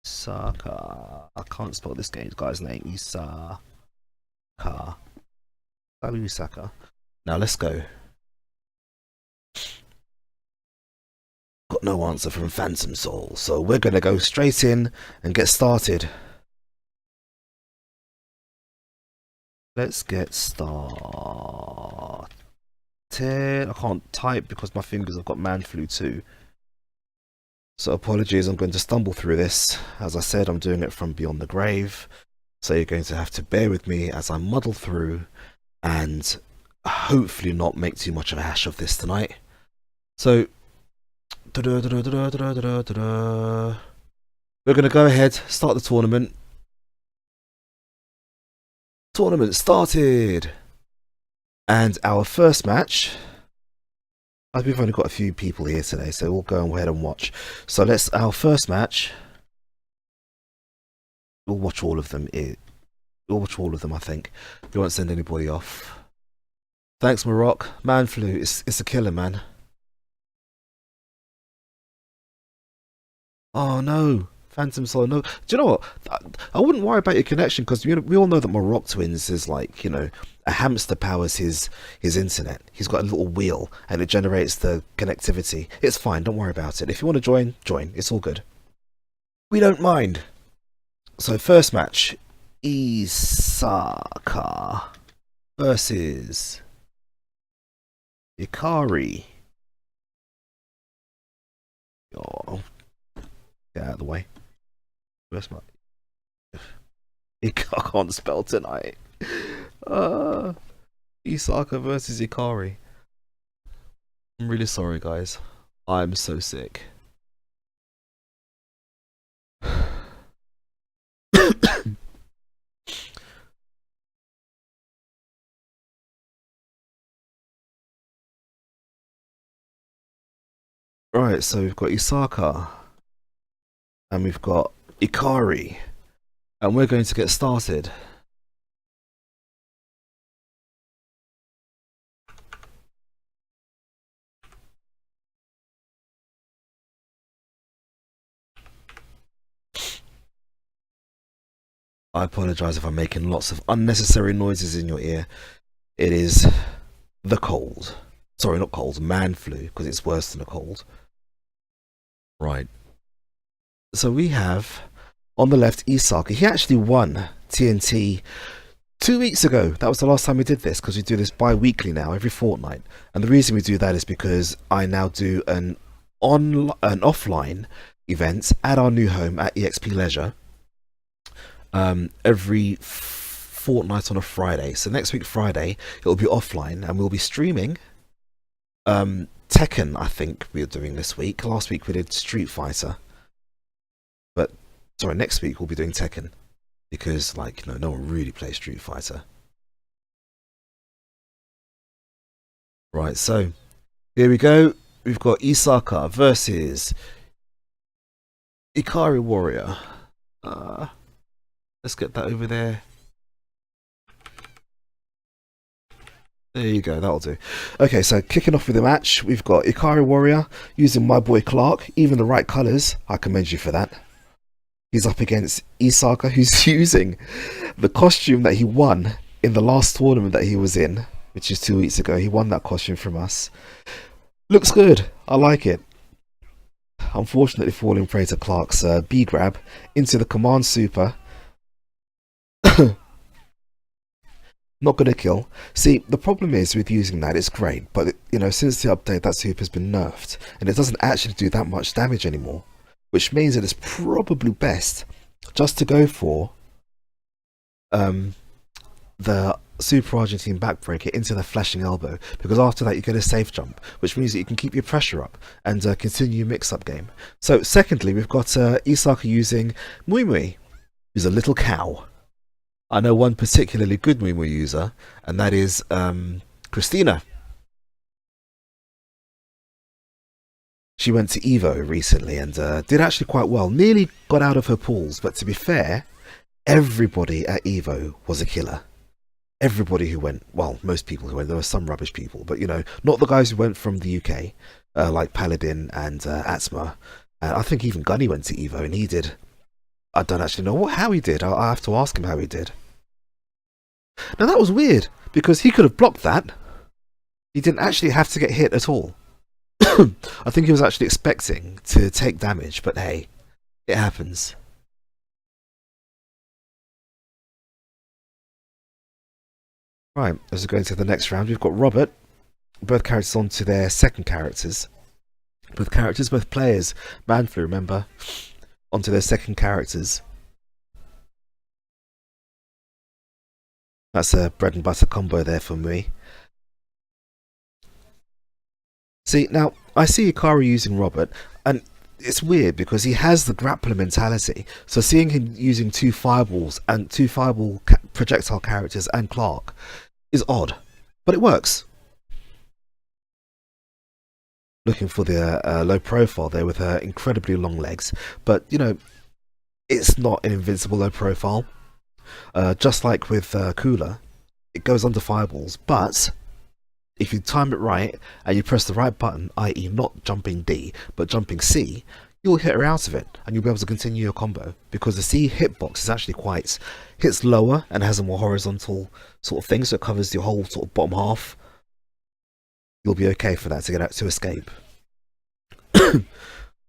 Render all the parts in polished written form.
Isaka. I can't spell this guy's name. Isaka. Isaka. Now let's go. Got no answer from Phantom Soul, so we're gonna go straight in and get started. Let's get started. I can't type because my fingers have got man flu too. So apologies, I'm going to stumble through this. As I said, I'm doing it from beyond the grave. So you're going to have to bear with me as I muddle through and hopefully not make too much of a hash of this tonight. So we're going to go ahead, start the tournament. Tournament started. And our first match, we've only got a few people here today, so we'll go ahead and watch. So our first match, we'll watch all of them. We'll watch all of them, I think. We won't send anybody off. Thanks, Maroc. Man flu, it's a killer, man. Oh no, Phantom Soul, no. Do you know what? I wouldn't worry about your connection because we all know that Maroc Twins is like, a hamster powers his internet. He's got a little wheel and it generates the connectivity. It's fine, don't worry about it. If you want to join, join. It's all good. We don't mind. So first match, Isaka versus Ikari. Oh, get out of the way. First match. I can't spell tonight. Isaka versus Ikari. I'm really sorry, guys. I'm so sick. Right, so we've got Isaka and we've got Ikari, and we're going to get started. I apologise if I'm making lots of unnecessary noises in your ear. It is the cold. Sorry, not cold, man flu, because it's worse than a cold. Right. So we have, on the left, Isaka. He actually won TNT 2 weeks ago. That was the last time we did this, because we do this bi-weekly now, every fortnight. And the reason we do that is because I now do an offline event at our new home at EXP Leisure every fortnight on a Friday. So next week Friday it'll be offline and we'll be streaming Tekken. I think we're doing this week. Last week we did Street Fighter, but sorry, next week we'll be doing Tekken because no one really plays Street Fighter. Right, so here we go. We've got Isaka versus Ikari Warrior. Let's get that over there. There you go, that'll do. Okay, so kicking off with the match, we've got Ikari Warrior using my boy Clark, even the right colours. I commend you for that. He's up against Isaka, who's using the costume that he won in the last tournament that he was in, which is 2 weeks ago. He won that costume from us. Looks good. I like it. Unfortunately falling prey to Clark's B grab into the command super. Not gonna kill. See, the problem is with using that, it's great, but since the update, that super has been nerfed and it doesn't actually do that much damage anymore, which means that it's probably best just to go for the Super Argentine backbreaker into the flashing elbow, because after that you get a safe jump, which means that you can keep your pressure up and continue your mix-up game. So secondly, we've got Isaka using Mui Mui, who's a little cow. I know one particularly good Mui Mui user, and that is Christina. She went to Evo recently and did actually quite well. Nearly got out of her pools, but to be fair, everybody at Evo was a killer. Everybody who went, well, most people who went, there were some rubbish people, but not the guys who went from the UK, like Paladin and Atsma And I think even Gunny went to Evo and he did. I don't actually know how he did. I have to ask him how he did. Now that was weird, because he could have blocked that. He didn't actually have to get hit at all. I think he was actually expecting to take damage, but hey, it happens. Right, as we go into the next round, we've got Robert. Both characters on to their second characters. Both players. Manflu, remember? Onto their second characters. That's a bread and butter combo there for me. See, now, I see Ikari using Robert, and it's weird because he has the grappler mentality. So seeing him using two fireball projectile characters and Clark is odd, but it works. Looking for the low profile there with her incredibly long legs, but you know, it's not an invincible low profile. Just like with Cooler, it goes under fireballs, but if you time it right and you press the right button, i.e. not jumping D but jumping C, you'll hit her out of it and you'll be able to continue your combo, because the C hitbox is actually hits lower and has a more horizontal sort of thing, so it covers your whole sort of bottom half. You'll be okay for that to get out to escape.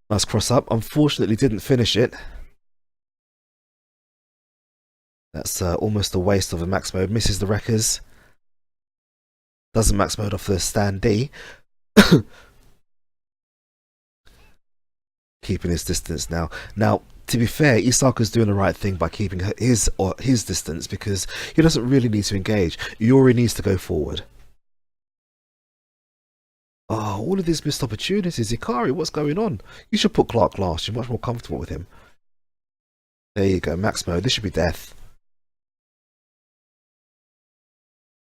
Nice cross up. Unfortunately didn't finish it. That's almost a waste of a max mode. Misses the wreckers. Doesn't max mode off the stand D. Keeping his distance now. Now, to be fair, Isaka's doing the right thing by keeping his distance, because he doesn't really need to engage. Yuri needs to go forward. Oh, all of these missed opportunities. Ikari, what's going on? You should put Clark last. You're much more comfortable with him. There you go, max mode. This should be death.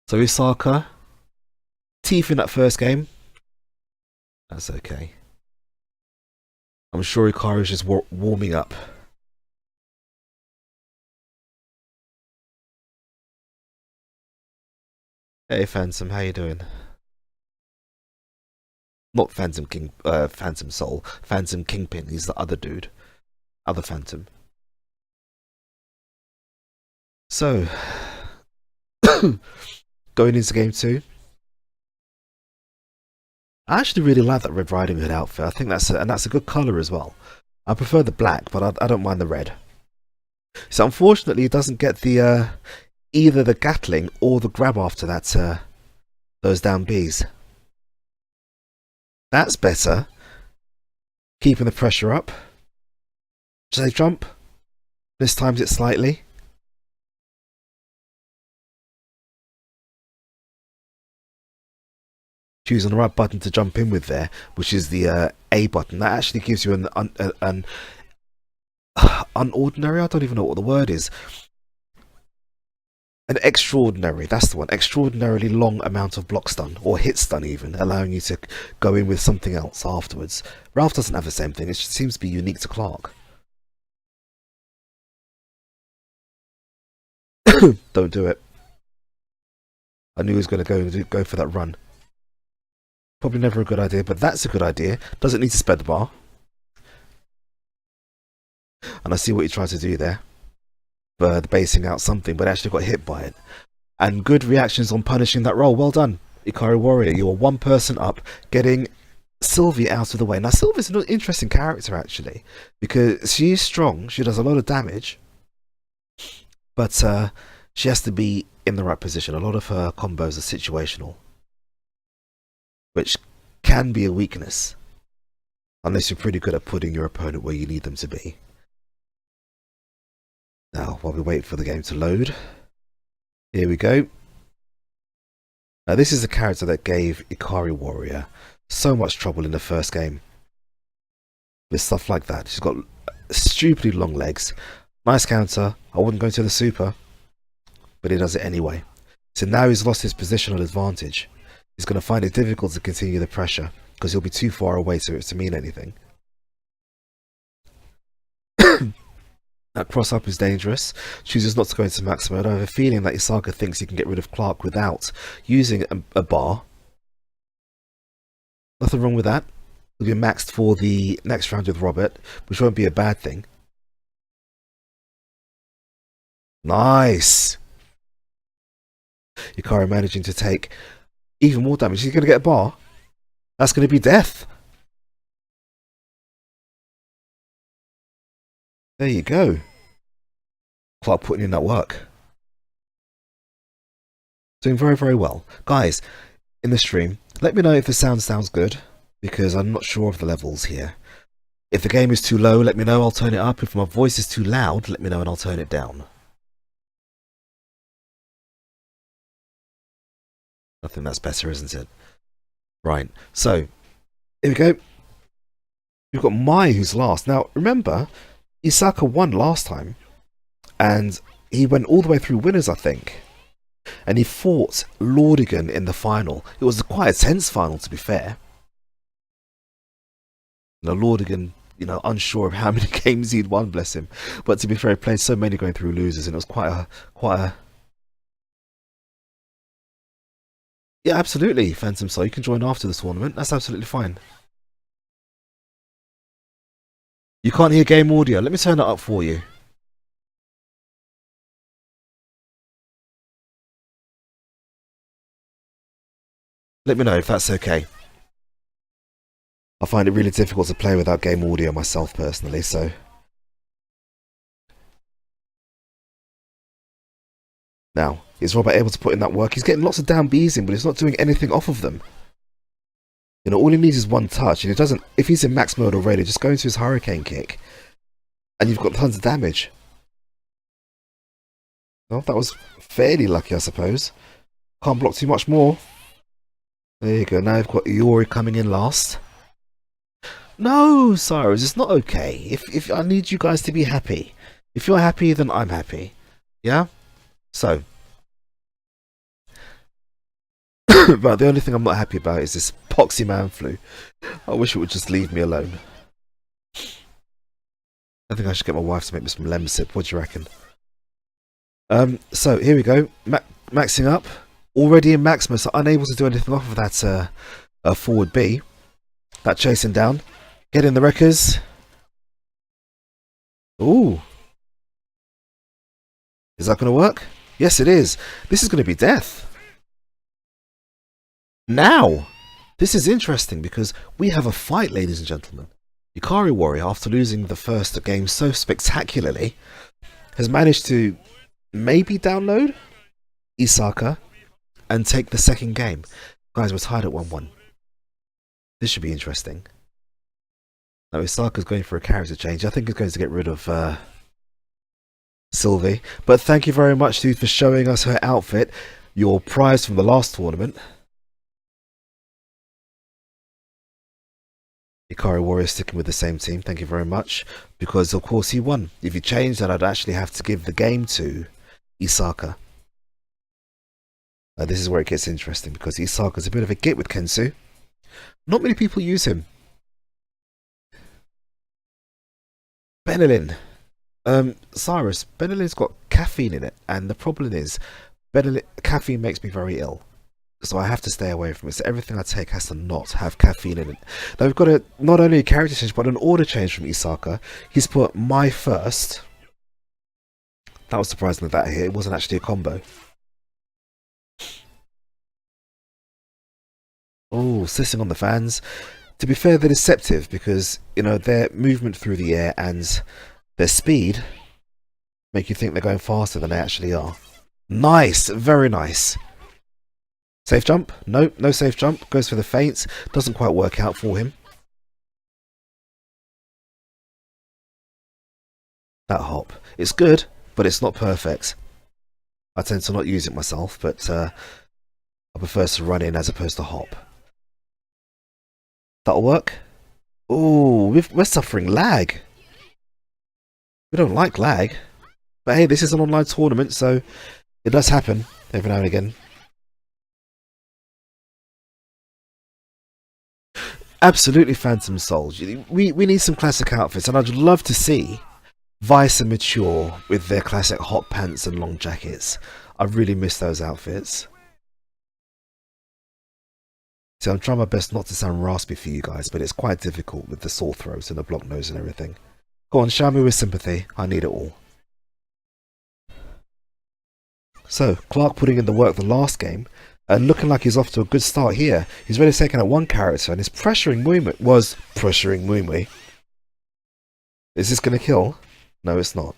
So Isaka, teeth in that first game. That's okay. I'm sure Ikari is just warming up. Hey Phantom, how you doing? Not Phantom King, Phantom Soul. Phantom Kingpin, he's the other dude. Other Phantom. So, going into game 2. I actually really like that Red Riding Hood outfit. I think that's a good colour as well. I prefer the black, but I don't mind the red. So unfortunately, it doesn't get the either the Gatling or the grab after that. Those down Bs. That's better. Keeping the pressure up. Should I jump? This times it slightly. Choosing the right button to jump in with there, which is the A button. That actually gives you an unordinary, I don't even know what the word is. An extraordinary, that's the one, extraordinarily long amount of block stun, or hit stun even, allowing you to go in with something else afterwards. Ralph doesn't have the same thing, it just seems to be unique to Clark. Don't do it. I knew he was going to go for that run. Probably never a good idea, but that's a good idea. Doesn't need to spread the bar. And I see what he tried to do there. Basing out something, but actually got hit by it. And good reactions on punishing that roll. Well done, Ikari Warrior. You are one person up, getting Sylvie out of the way. Now, Sylvie's an interesting character, actually, because she is strong. She does a lot of damage. But she has to be in the right position. A lot of her combos are situational, which can be a weakness, unless you're pretty good at putting your opponent where you need them to be. Now, while we wait for the game to load, here we go. Now, this is a character that gave Ikari Warrior so much trouble in the first game. With stuff like that. She's got stupidly long legs. Nice counter. I wouldn't go to the super, but he does it anyway. So now he's lost his positional advantage. He's going to find it difficult to continue the pressure, because he'll be too far away to mean anything. That cross up is dangerous. Chooses not to go into max mode. I have a feeling that Isaka thinks he can get rid of Clark without using a bar. Nothing wrong with that. We'll be maxed for the next round with Robert, which won't be a bad thing. Nice! Yukari managing to take even more damage. He's going to get a bar. That's going to be death. There you go. Clark putting in that work. Doing very, very well. Guys, in the stream, let me know if the sound sounds good, because I'm not sure of the levels here. If the game is too low, let me know, I'll turn it up. If my voice is too loud, let me know and I'll turn it down. I think that's better, isn't it? Right, so, here we go. We've got Mai who's last. Now, remember, Isaka won last time, and he went all the way through winners, I think. And he fought Lordigan in the final. It was quite a tense final, to be fair. You know, Lordigan, you know, unsure of how many games he'd won, bless him. But to be fair, he played so many going through losers, and it was quite a... Yeah, absolutely, Phantom Soul. You can join after the tournament. That's absolutely fine. You can't hear game audio. Let me turn it up for you. Let me know if that's okay. I find it really difficult to play without game audio myself personally, so... Now, is Robert able to put in that work? He's getting lots of down Bs in, but he's not doing anything off of them. You know, all he needs is one touch, and he doesn't... If he's in max mode already, just go into his Hurricane Kick, and you've got tons of damage. Well, that was fairly lucky, I suppose. Can't block too much more. There you go, now you've got Iori coming in last. No, Cyrus, it's not okay. If I need you guys to be happy. If you're happy, then I'm happy. Yeah? So. But the only thing I'm not happy about is this poxy man flu. I wish it would just leave me alone. I think I should get my wife to make me some lemon sip. What do you reckon? So, here we go. Maxing up. Already in Maximus, so unable to do anything off of that forward B. That chasing down. Getting the wreckers. Ooh. Is that going to work? Yes, it is. This is going to be death. Now, this is interesting because we have a fight, ladies and gentlemen. Yukari Warrior, after losing the first game so spectacularly, has managed to maybe download Isaka and take the second game. Guys, we're tied at 1-1. This should be interesting. Now, Isaka's going for a character change. I think he's going to get rid of Sylvie. But thank you very much, dude, for showing us her outfit. Your prize from the last tournament. Ikari Warrior sticking with the same team. Thank you very much. Because, of course, he won. If you change that, I'd actually have to give the game to Isaka. This is where it gets interesting, because Isaka's a bit of a git with Kensu. Not many people use him. Benelin. Cyrus, Benelin's got caffeine in it, and the problem is, caffeine makes me very ill. So I have to stay away from it. So everything I take has to not have caffeine in it. Now we've got not only a character change, but an order change from Isaka. He's put my first. That was surprising that here. It wasn't actually a combo. Oh, sitting on the fans. To be fair, they're deceptive because, you know, their movement through the air and their speed make you think they're going faster than they actually are. Nice, very nice. Safe jump? No, no safe jump. Goes for the feints. Doesn't quite work out for him. That hop. It's good, but it's not perfect. I tend to not use it myself, but I prefer to run in as opposed to hop. That'll work. Oh, we're suffering lag. We don't like lag. But hey, this is an online tournament, so it does happen every now and again. Absolutely, Phantom Souls. We need some classic outfits, and I'd love to see Vice and Mature with their classic hot pants and long jackets. I really miss those outfits. See, I'm trying my best not to sound raspy for you guys, but it's quite difficult with the sore throat and the blocked nose and everything. Go on, shower me with sympathy. I need it all. So, Clark putting in the work the last game, and looking like he's off to a good start here. He's really taken out one character, and his pressuring Muimi. Is this going to kill? No, it's not.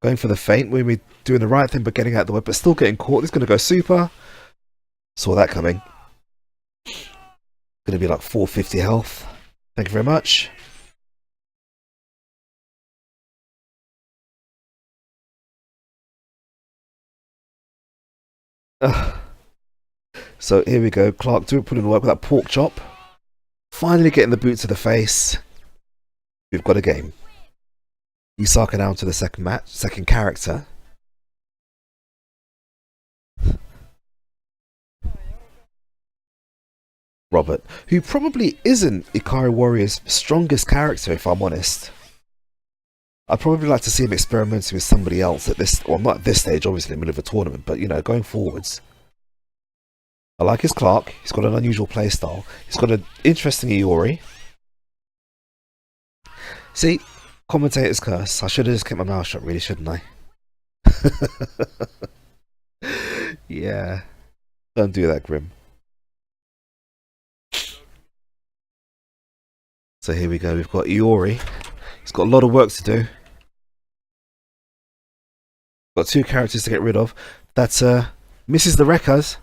Going for the feint, Muimi doing the right thing, but getting out of the way, but still getting caught. This is going to go super. Saw that coming. Going to be like 450 health. Thank you very much. So here we go. Clark putting the work with that pork chop. Finally getting the boot to the face. We've got a game. Isaka down to the second character. Robert, who probably isn't Ikari Warrior's strongest character, if I'm honest. I'd probably like to see him experimenting with somebody else at this, well, not at this stage, obviously, in the middle of a tournament, but, you know, going forwards. I like his Clark. He's got an unusual playstyle. He's got an interesting Iori. See, commentator's curse. I should have just kept my mouth shut, really, shouldn't I? Yeah. Don't do that, Grim. So here we go. We've got Iori. He's got a lot of work to do. Got two characters to get rid of. That's Mrs. the Wreckers.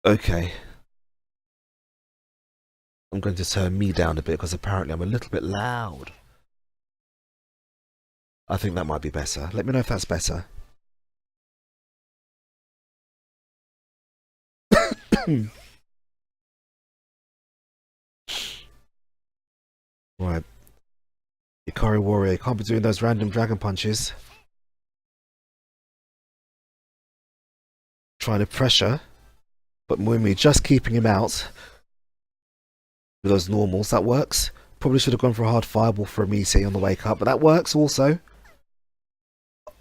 Okay. I'm going to turn me down a bit because apparently I'm a little bit loud. I think that might be better. Let me know if that's better. Right. Ikari Warrior, you can't be doing those random dragon punches. Trying to pressure, but Muimi just keeping him out with those normals. That works. Probably should have gone for a hard fireball for a meaty on the wake up, but that works also.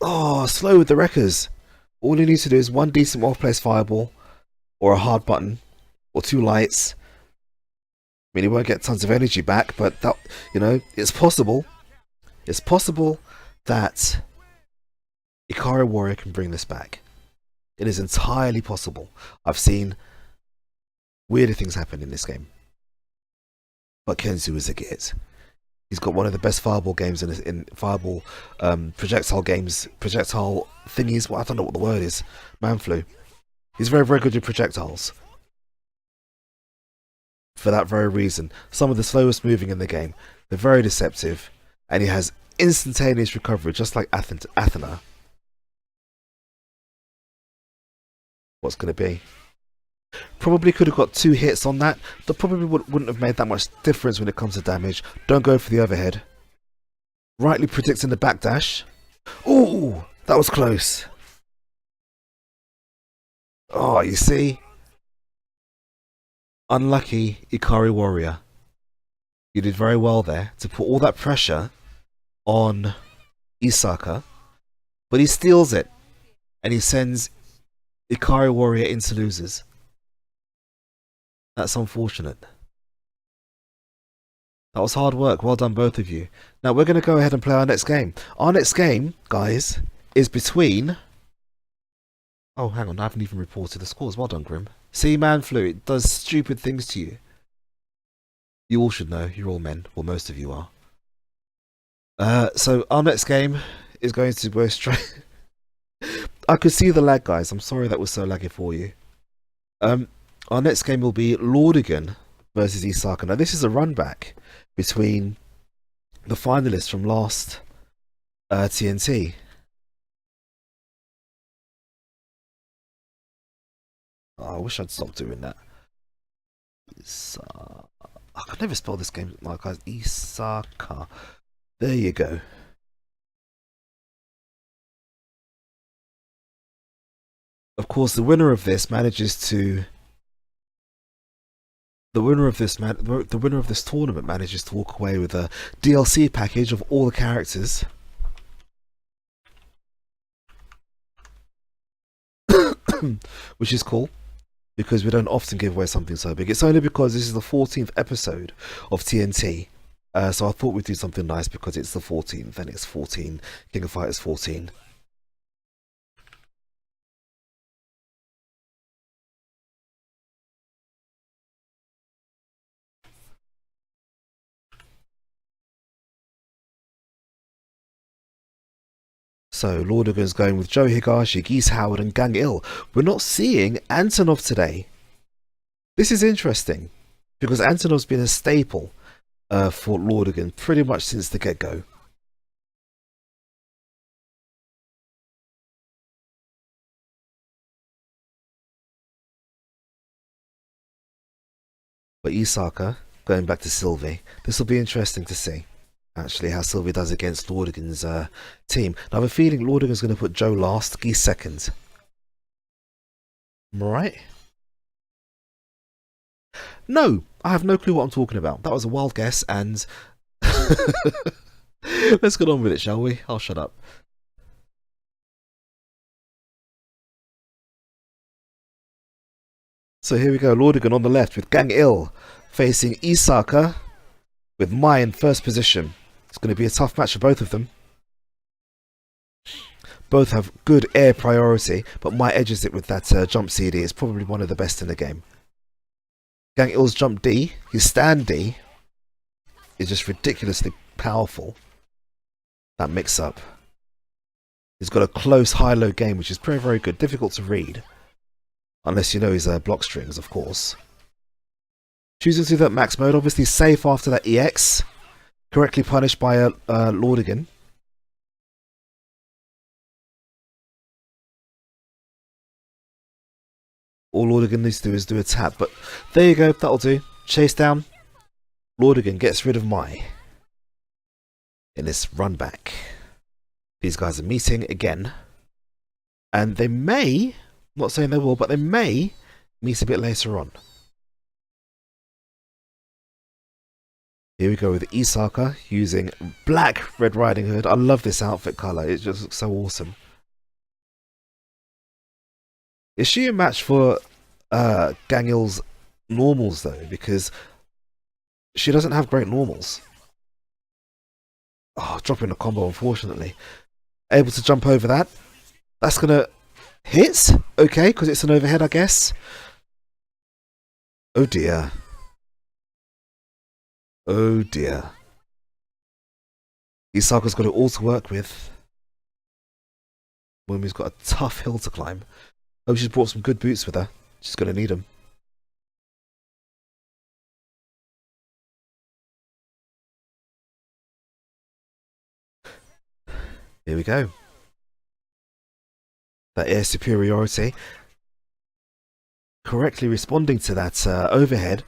Oh, slow with the wreckers. All you need to do is one decent well-placed fireball, or a hard button, or two lights. I mean, he won't get tons of energy back, but that, you know, it's possible. It's possible that Ikari Warrior can bring this back. It is entirely possible. I've seen weirder things happen in this game. But Kenzu is a git. He's got one of the best fireball games in fireball projectile games, projectile thingies. Well, I don't know what the word is. Manflu. He's very, very good with projectiles. For that very reason. Some of the slowest moving in the game. They're very deceptive. And he has instantaneous recovery, just like Athena. What's going to be? Probably could have got 2 hits on that. That probably wouldn't have made that much difference when it comes to damage. Don't go for the overhead. Rightly predicting the backdash. Ooh, that was close. Oh, you see? Unlucky Ikari Warrior. You did very well there to put all that pressure on Isaka. But he steals it. And he sends Ikari Warrior into losers. That's unfortunate. That was hard work. Well done, both of you. Now, we're going to go ahead and play our next game. Our next game, guys, is between... Oh, hang on. I haven't even reported the scores. Well done, Grim. See, Manflu, it does stupid things to you. You all should know. You're all men. Well, most of you are. So, our next game is going to go straight... I could see the lag, guys. I'm sorry that was so laggy for you. Our next game will be Lordigan versus Isaka. Now, this is a run back between the finalists from last TNT. Oh, I wish I'd stopped doing that. I can never spell this game like guys. Isaka. There you go. Of course, the winner of this manages to. The winner of this tournament manages to walk away with a DLC package of all the characters. which is cool because we don't often give away something so big. It's only because this is the 14th episode of TNT. So I thought we'd do something nice because it's the 14th and it's 14. King of Fighters 14. So Lordigan's going with Joe Higashi, Geese Howard and Gang Il. We're not seeing Antonov today. This is interesting because Antonov's been a staple for Lordigan pretty much since the get-go. But Isaka going back to Sylvie. This will be interesting to see, actually, how Sylvie does against Lordigan's team. Now, I have a feeling Lordigan's going to put Joe last, Geese second. Am I right? No, I have no clue what I'm talking about. That was a wild guess, and let's get on with it, shall we? I'll shut up. So here we go, Lordigan on the left with Gang Il facing Isaka with Mai in first position. It's going to be a tough match for both of them. Both have good air priority, but Mai edges it with that jump CD. It's probably one of the best in the game. Gang Il's jump D, his stand D, is just ridiculously powerful. That mix-up. He's got a close high-low game, which is very, very good. Difficult to read. Unless you know his block strings, of course. Choosing to do that max mode, obviously safe after that EX. Correctly punished by Lordigan. All Lordigan needs to do is do a tap, but there you go, that'll do. Chase down. Lordigan gets rid of Mai in this run back. These guys are meeting again. And they may, I'm not saying they will, but they may meet a bit later on. Here we go with Isaka using black Red Riding Hood. I love this outfit colour, it just looks so awesome. Is she a match for Gang Il's normals though? Because she doesn't have great normals. Oh, dropping a combo, unfortunately. Able to jump over that. That's going to hit. Okay, because it's an overhead, I guess. Oh dear. Oh dear. Isaka's got it all to work with. Mumi's got a tough hill to climb. Oh, she's brought some good boots with her. She's going to need them. Here we go. That air superiority. Correctly responding to that overhead.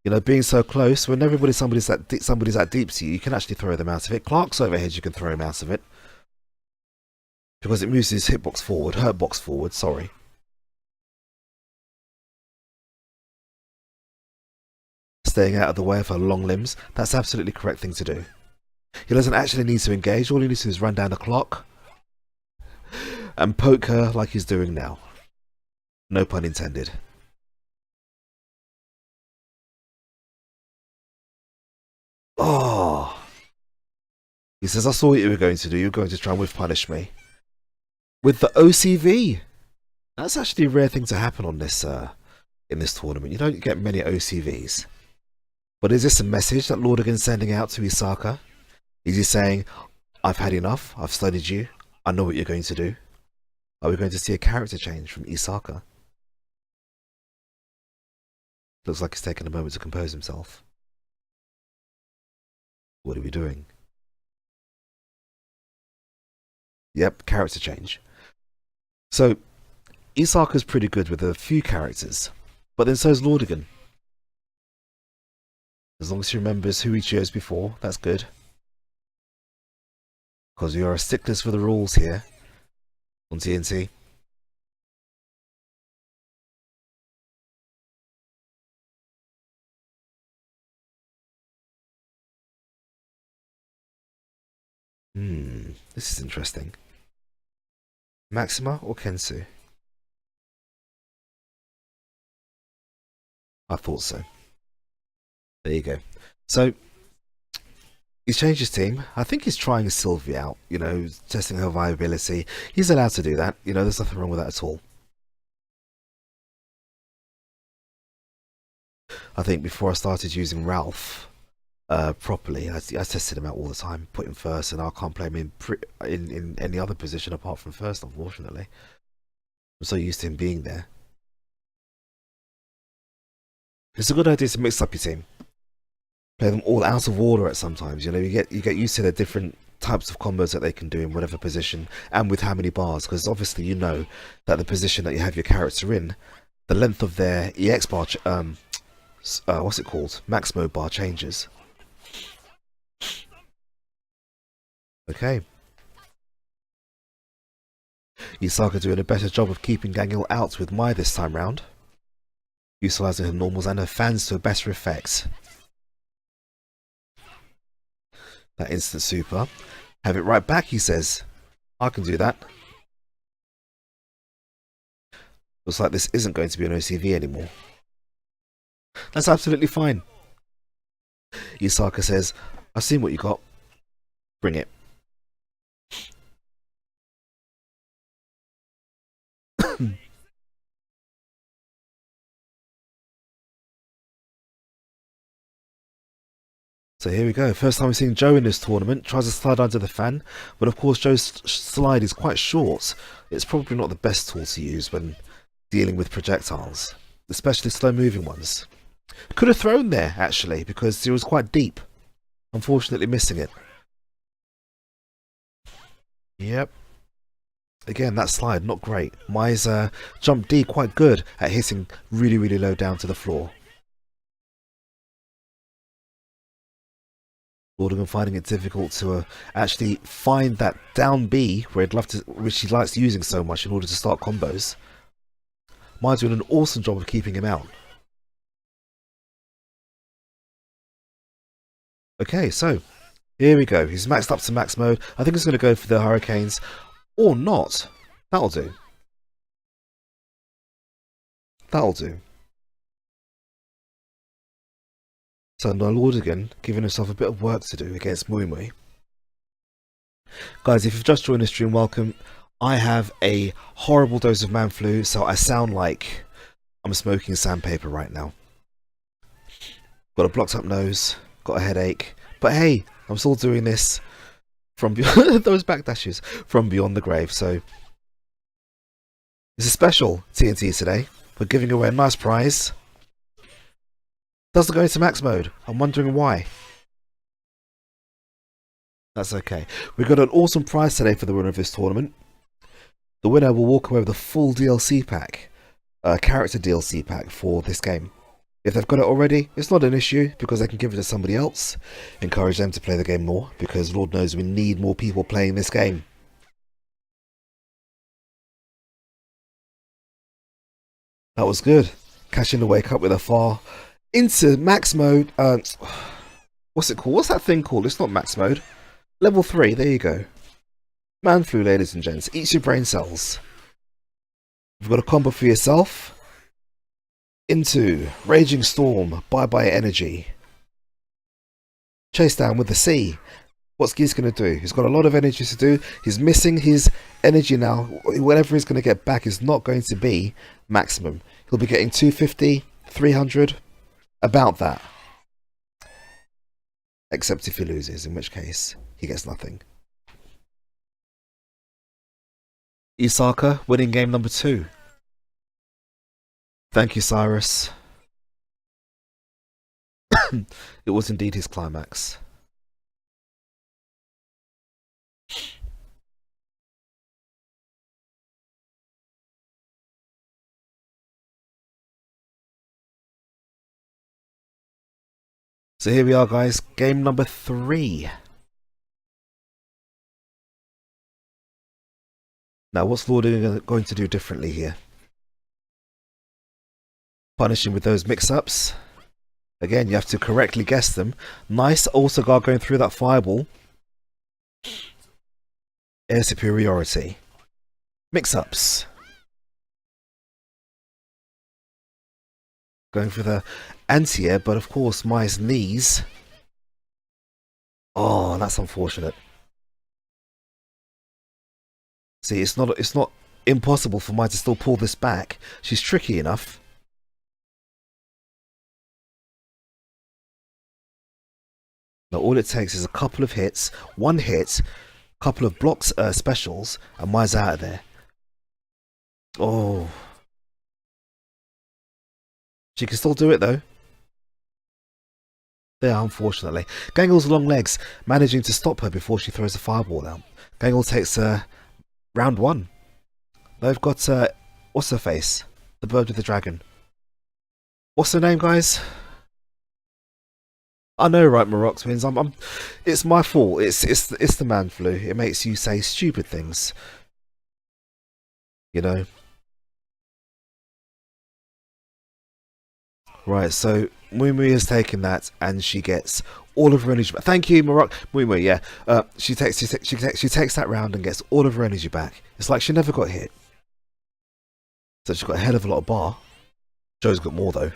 You know, being so close. When somebody's that deep to you, you can actually throw them out of it. Clark's overhead, you can throw him out of it. Because it moves his hitbox forward. Hurtbox forward, sorry. Staying out of the way of her long limbs. That's absolutely the correct thing to do. He doesn't actually need to engage. All he needs to do is run down the clock and poke her like he's doing now. No pun intended. Oh. He says, I saw what you were going to do. You're going to try and whiff punish me. With the OCV. That's actually a rare thing to happen on this in this tournament. You don't get many OCVs. But is this a message that Lordigan's sending out to Isaka? Is he saying, I've had enough, I've studied you, I know what you're going to do? Are we going to see a character change from Isaka? Looks like he's taken a moment to compose himself. What are we doing? Yep, character change. So, Isaka's pretty good with a few characters, but then so's Lordigan. As long as he remembers who he chose before, that's good. Because we are sticklers for the rules here on TNT. This is interesting. Maxima or Kensu? I thought so. There you go. So he's changed his team. I think he's trying Sylvie out, you know, testing her viability. He's allowed to do that. You know, there's nothing wrong with that at all. I think before I started using Ralph properly, I tested him out all the time, put him first, and I can't play him in any other position apart from first, unfortunately. I'm so used to him being there. It's a good idea to mix up your team. Play them all out of order at sometimes. You know, you get used to the different types of combos that they can do in whatever position and with how many bars, because obviously you know that the position that you have your character in, the length of their EX bar, what's it called? Max mode bar changes. Okay. Isaka doing a better job of keeping Gangil out with Mai this time round, utilising her normals and her fans to a better effect. That instant super. Have it right back, he says. I can do that. Looks like this isn't going to be an OCV anymore. That's absolutely fine. Isaka says, I've seen what you got. Bring it. So here we go. First time we've seen Joe in this tournament. Tries to slide under the fan. But of course Joe's slide is quite short. It's probably not the best tool to use when dealing with projectiles, especially slow moving ones. Could have thrown there actually, because it was quite deep. Unfortunately missing it. Yep. Again, that slide, not great. Mai's jump D quite good at hitting really, really low down to the floor. Lordigan finding it difficult to actually find that down B where he'd love to, which he likes using so much in order to start combos. Mai's doing an awesome job of keeping him out. Okay, so here we go. He's maxed up to max mode. I think he's going to go for the Hurricanes. Or not. That'll do. That'll do. So now Lordigan giving himself a bit of work to do against Mui Mui. Guys, if you've just joined the stream, welcome. I have a horrible dose of man flu, so I sound like I'm smoking sandpaper right now. Got a blocked up nose, got a headache, but hey, I'm still doing this from beyond those backdashes from beyond the grave. So it's a special TNT today. We're giving away a nice prize. Doesn't go into max mode. I'm wondering why. That's okay. We've got an awesome prize today for the winner of this tournament. The winner will walk away with a full DLC pack, character DLC pack for this game. If they've got it already, it's not an issue because they can give it to somebody else. Encourage them to play the game more because Lord knows we need more people playing this game. That was good. Catching the wake up with a far into max mode. What's it called? What's that thing called? It's not max mode. Level 3. There you go. Man flu, ladies and gents. Eats your brain cells. You've got a combo for yourself. Into Raging Storm. Bye bye energy. Chase down with the C. What's Geese going to do? He's got a lot of energy to do. He's missing his energy now. Whatever he's going to get back is not going to be maximum. He'll be getting 250, 300. About that. Except if he loses, in which case he gets nothing. Isaka winning game number 2. Thank you, Cyrus. It was indeed his climax. So here we are, guys. Game number 3. Now, what's Lord going to do differently here? Punish him with those mix-ups. Again, you have to correctly guess them. Nice also guard going through that fireball. Air superiority. Mix-ups. Going for the anti-air, but of course Mai's knees. Oh, that's unfortunate. See, it's not impossible for Mai to still pull this back. She's tricky enough. Now all it takes is a couple of hits, one hit, couple of blocks, specials, and Mai's out of there. Oh. She can still do it though. There, unfortunately. Gangle's long legs managing to stop her before she throws a fireball out. Gangle takes round one. They've got what's her face? The bird with the dragon. What's her name, guys? I know, right, Maroc twins. It's my fault. It's the man flu. It makes you say stupid things. You know. Right, so Mui has taken that, and she gets all of her energy back. Thank you, Maroc. Mui, yeah. She takes that round and gets all of her energy back. It's like she never got hit. So she's got a hell of a lot of bar. Joe's got more though.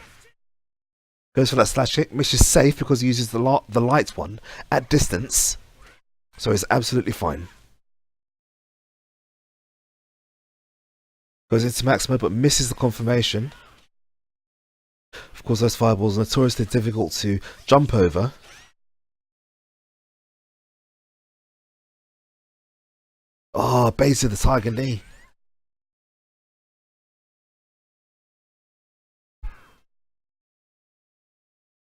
Goes for that slash hit, which is safe because he uses the light one at distance. So it's absolutely fine. Goes into max mode but misses the confirmation. Of course, those fireballs are notoriously difficult to jump over. Oh, base of the tiger knee.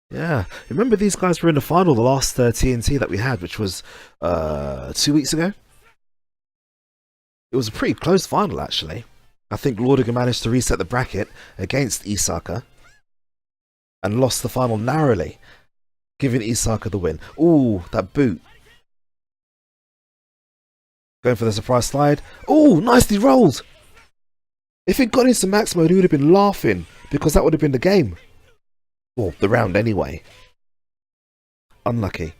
Yeah, remember these guys were in the final, the last TNT that we had, which was 2 weeks ago. It was a pretty close final, actually. I think Lordigan managed to reset the bracket against Isaka and lost the final narrowly, giving Isaka the win. Ooh, that boot. Going for the surprise slide. Ooh, nicely rolled. If it got into max mode, he would have been laughing because that would have been the game. Well, the round anyway. Unlucky.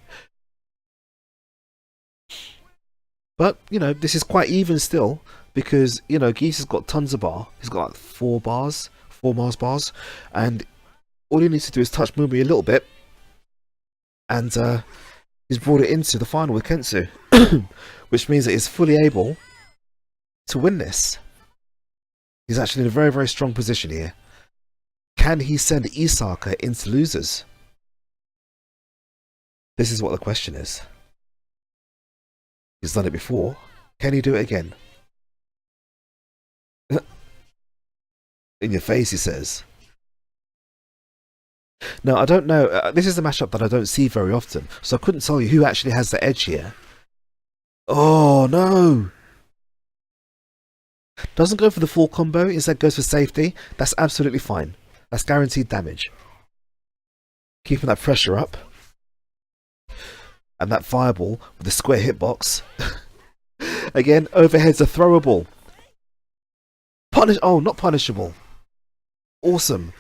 But, you know, this is quite even still because, you know, Geese has got tons of bar. He's got like 4 Mars bars. And all he needs to do is touch Mumi a little bit. And he's brought it into the final with Kentsu. Which means that he's fully able to win this. He's actually in a very, very strong position here. Can he send Isaka into losers? This is what the question is. He's done it before. Can he do it again? In your face, he says. No, I don't know. This is a matchup that I don't see very often, so I couldn't tell you who actually has the edge here. Oh, no! Doesn't go for the full combo, instead goes for safety. That's absolutely fine. That's guaranteed damage. Keeping that pressure up. And that fireball with the square hitbox. Again, overheads are throwable. Oh, not punishable. Awesome.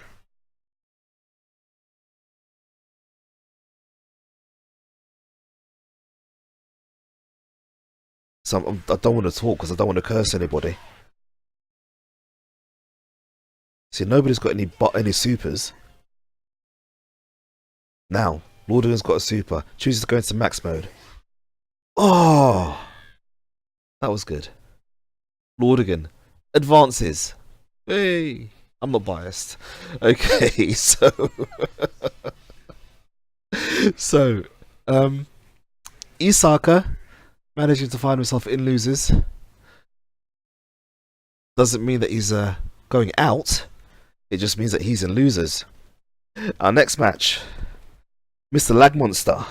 So I don't want to talk because I don't want to curse anybody. See, nobody's got any supers. Now, Lordigan's got a super. Chooses to go into max mode. Oh! That was good. Lordigan advances. Hey! I'm not biased. Okay, so... so, Isaka managing to find himself in losers. Doesn't mean that he's going out. It just means that he's in losers. Our next match, Mr. Lag Monster.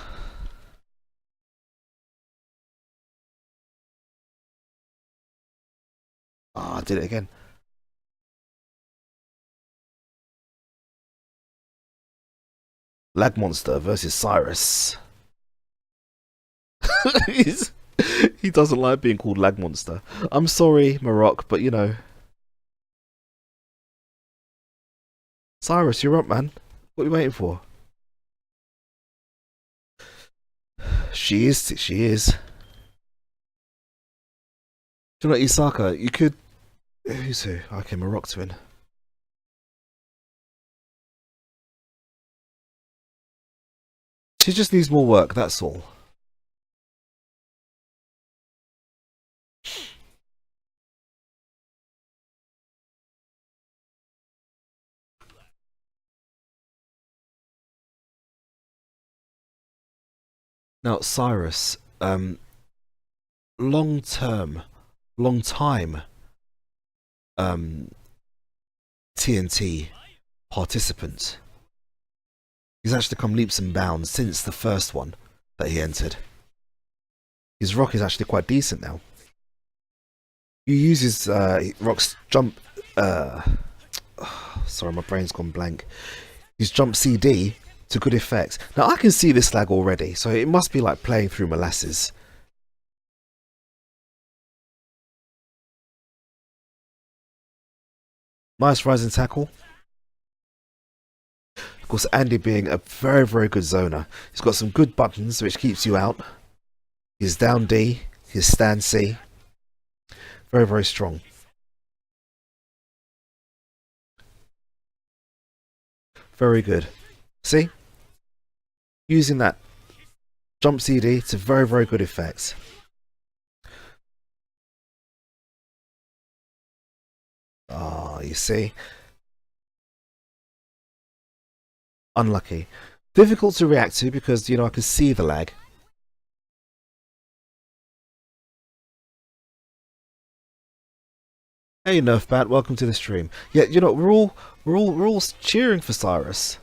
Ah, I did it again. Lag Monster versus Cyrus. He doesn't like being called Lag Monster. I'm sorry, Maroc, but you know. Cyrus, you're up, man. What are you waiting for? She is. She is. Do you know, Isaka, you could... Who's who? Okay, Maroc to win. She just needs more work, that's all. Now, Cyrus, long term, long time TNT participant. He's actually come leaps and bounds since the first one that he entered. His rock is actually quite decent now. He uses rock's jump. Sorry, my brain's gone blank. His jump CD to good effect. Now I can see this lag already, so it must be like playing through molasses. Nice rising tackle. Of course, Andy being a very, very good zoner. He's got some good buttons which keeps you out. His down D, his stand C. Very, very strong. Very good. See? Using that jump CD to very, very good effects. Ah, you see? Unlucky. Difficult to react to because, you know, I can see the lag. Hey Nerfbat, welcome to the stream. Yeah, you know, we're all cheering for Cyrus.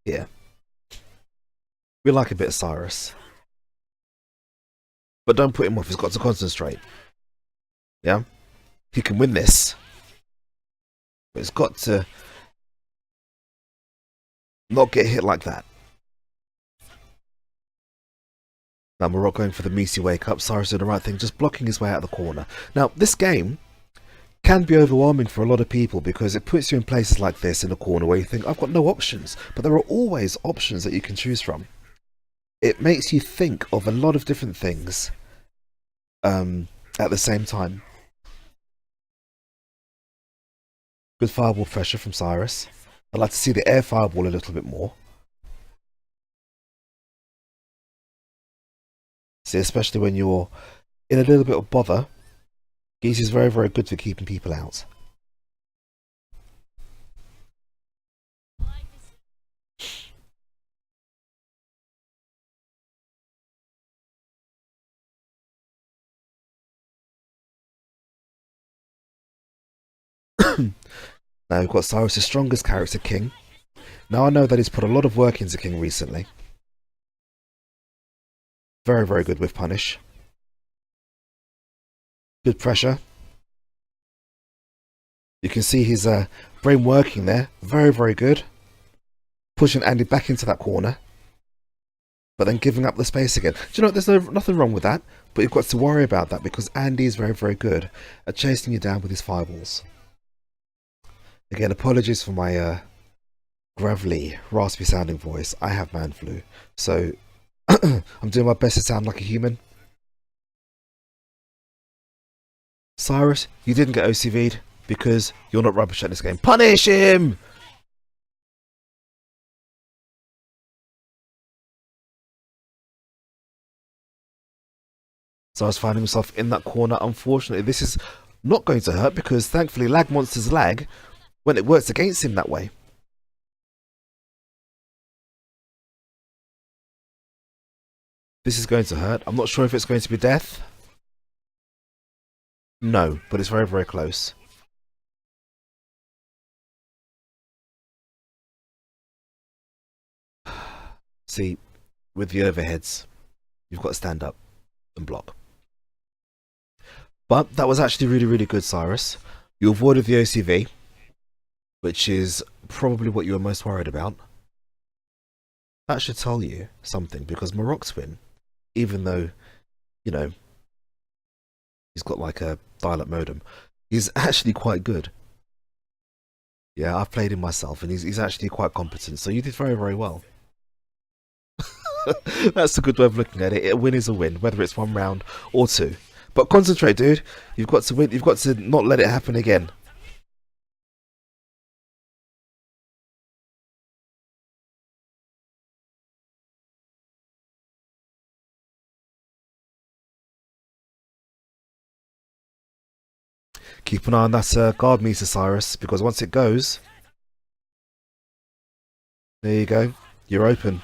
Yeah. We like a bit of Cyrus. But don't put him off, he's got to concentrate. Yeah? He can win this. But it's got to not get hit like that. Now Marok going for the Misi wake up. Cyrus doing the right thing, just blocking his way out of the corner. Now, this game can be overwhelming for a lot of people because it puts you in places like this in a corner where you think, I've got no options. But there are always options that you can choose from. It makes you think of a lot of different things at the same time. Good fireball pressure from Cyrus. I'd like to see the air fireball a little bit more. See, especially when you're in a little bit of bother, Geese is very, very good for keeping people out. Now we've got Cyrus' strongest character, King. Now I know that he's put a lot of work into King recently. Very, very good with punish. Good pressure. You can see his brain working there. Very, very good. Pushing Andy back into that corner. But then giving up the space again. Do you know, there's nothing wrong with that. But you've got to worry about that because Andy is very, very good at chasing you down with his fireballs. Again, apologies for my gravelly, raspy sounding voice. I have man flu. So I'm doing my best to sound like a human. Cyrus, you didn't get OCV'd because you're not rubbish at this game. Punish him! Cyrus finding himself in that corner. Unfortunately, this is not going to hurt because thankfully lag monsters lag when it works against him that way. This is going to hurt. I'm not sure if it's going to be death. No, but it's very, very close. See, with the overheads, you've got to stand up and block. But that was actually really, really good, Cyrus. You avoided the OCV, which is probably what you were most worried about. That should tell you something, because Marok's win, even though, you know, he's got like a dial-up modem, he's actually quite good. Yeah, I've played him myself, and he's actually quite competent, so you did very, very well. That's a good way of looking at it. A win is a win, whether it's 1 round or 2. But concentrate, dude. You've got to win. You've got to not let it happen again. Keep an eye on that guard meter, Cyrus, because once it goes, there you go, you're open.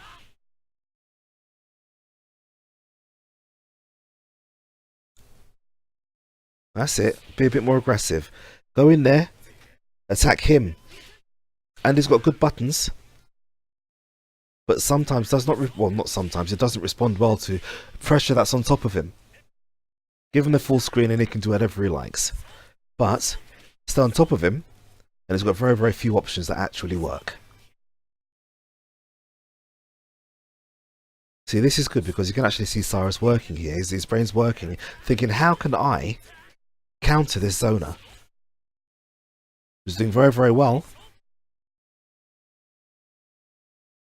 That's it. Be a bit more aggressive. Go in there, attack him. And he's got good buttons, but sometimes does not. Well, not sometimes. It doesn't respond well to pressure that's on top of him. Give him the full screen, and he can do whatever he likes. But stay on top of him, and he's got very, very few options that actually work. See, this is good because you can actually see Cyrus working here. His brain's working, thinking, how can I counter this zoner? He's doing very, very well.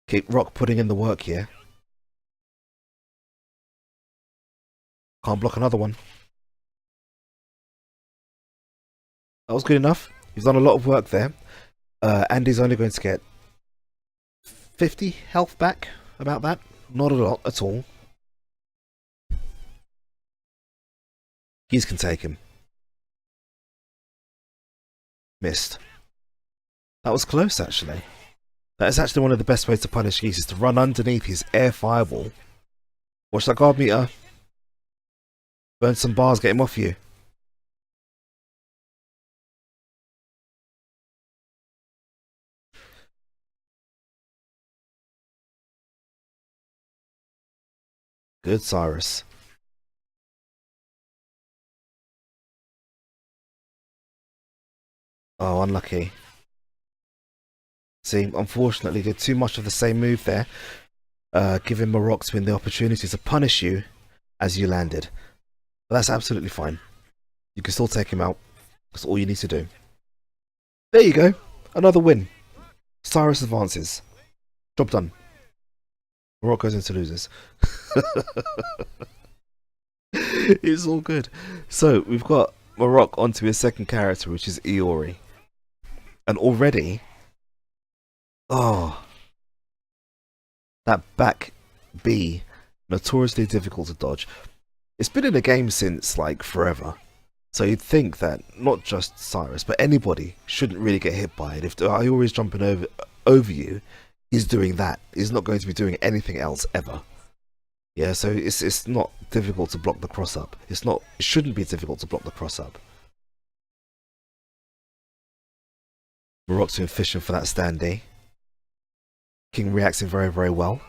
Keep Rock putting in the work here. Can't block another one. That was good enough. He's done a lot of work there. Andy's only going to get 50 health back, about that. Not a lot at all. Geese can take him. Missed. That was close, actually. That is actually one of the best ways to punish Geese, is to run underneath his air fireball. Watch that guard meter. Burn some bars, get him off you. Good, Cyrus. Oh, unlucky. See, unfortunately, did too much of the same move there, giving Marokzwin the opportunity to punish you as you landed. But that's absolutely fine. You can still take him out. That's all you need to do. There you go. Another win. Cyrus advances. Job done. Marok goes into losers. It's all good. So, we've got Marok onto his second character, which is Iori. And already... Oh, that back B, notoriously difficult to dodge. It's been in the game since, like, forever. So you'd think that not just Cyrus, but anybody shouldn't really get hit by it. If Iori's jumping over you, he's doing that. He's not going to be doing anything else ever. Yeah, so it's not difficult to block the cross up. It shouldn't be difficult to block the cross up. Marokzwin fishing for that standee. King reacting very, very well.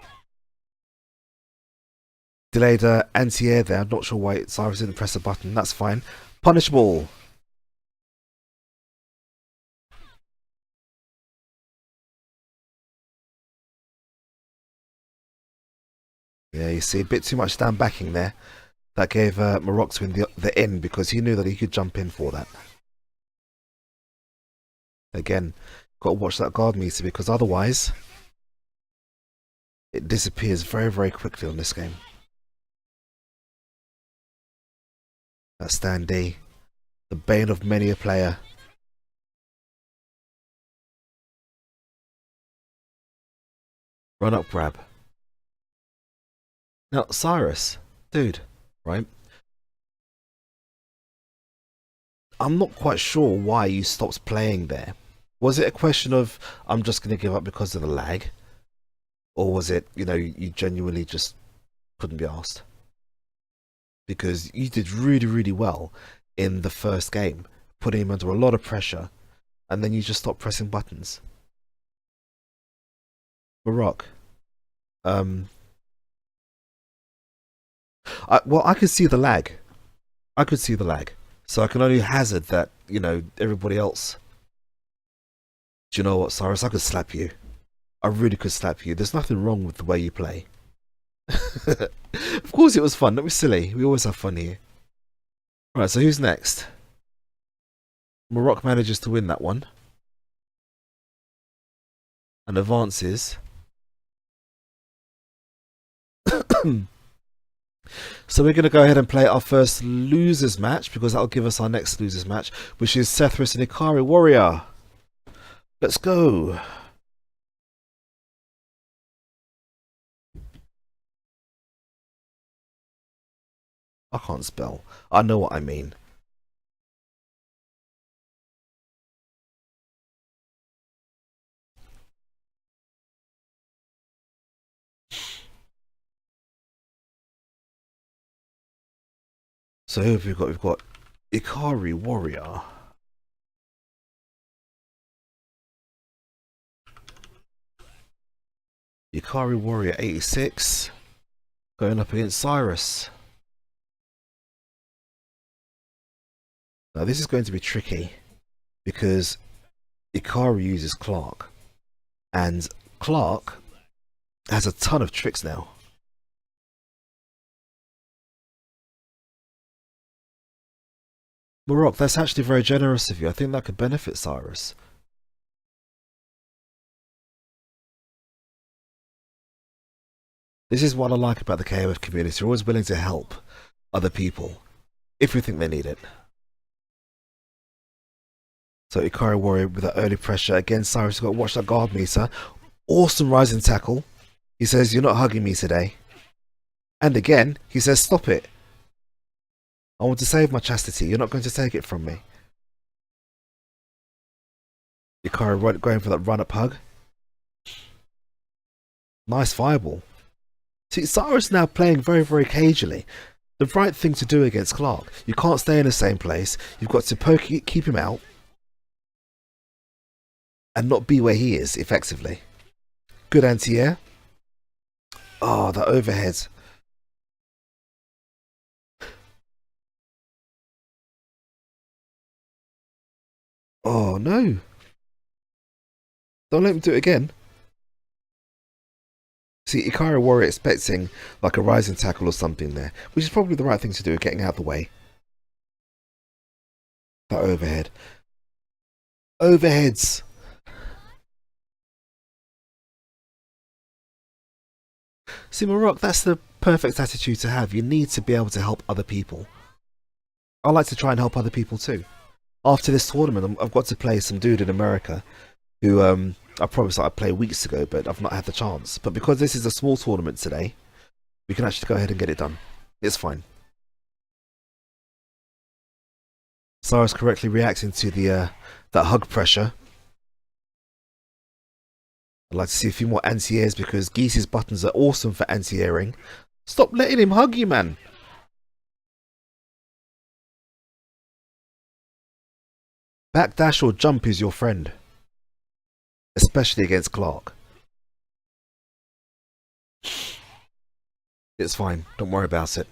Delayed anti-air there. I'm not sure why Cyrus didn't press a button. That's fine. Punishable. Yeah, you see, a bit too much stand backing there. That gave Marokzwin the in, because he knew that he could jump in for that. Again, got to watch that guard meter, because otherwise it disappears very, very quickly on this game. That standee, the bane of many a player. Run up grab. Now, Cyrus, dude, right? I'm not quite sure why you stopped playing there. Was it a question of, I'm just going to give up because of the lag? Or was it, you know, you genuinely just couldn't be asked? Because you did really, really well in the first game, putting him under a lot of pressure, and then you just stopped pressing buttons. Marok. I could see the lag. I could see the lag. So I can only hazard that, you know, everybody else. Do you know what, Cyrus? I could slap you. I really could slap you. There's nothing wrong with the way you play. Of course it was fun. Don't be silly. We always have fun here. Right, so who's next? Marok manages to win that one. And advances. So we're going to go ahead and play our first losers match, because that'll give us our next losers match, which is Xivth and Ikari Warrior. Let's go. I can't spell. I know what I mean. So who have we got? We've got Ikari Warrior. Ikari Warrior 86 going up against Cyrus. Now this is going to be tricky because Ikari uses Clark, and Clark has a ton of tricks now. Marok, that's actually very generous of you. I think that could benefit Cyrus. This is what I like about the KOF community. You're always willing to help other people if we think they need it. So Ikari Warrior with that early pressure. Again, Cyrus has got to watch that guard meter. Awesome rising tackle. He says, you're not hugging me today. And again, he says, stop it. I want to save my chastity. You're not going to take it from me. Ikari going for that run-up hug. Nice fireball. See, Cyrus now playing very, very cagely. The right thing to do against Clark. You can't stay in the same place. You've got to keep him out. And not be where he is, effectively. Good anti-air. Oh, that overhead. Oh, no. Don't let him do it again. See, Ikari Warrior expecting like a rising tackle or something there, which is probably the right thing to do, getting out of the way. That overhead. Overheads. See, Marok, that's the perfect attitude to have. You need to be able to help other people. I like to try and help other people too. After this tournament, I've got to play some dude in America who I promised I'd play weeks ago, but I've not had the chance. But because this is a small tournament today, we can actually go ahead and get it done. It's fine. Cyrus correctly reacting to the that hug pressure. I'd like to see a few more anti-airs because Geese's buttons are awesome for anti-airing. Stop letting him hug you, man. Backdash or jump is your friend. Especially against Clark. It's fine. Don't worry about it.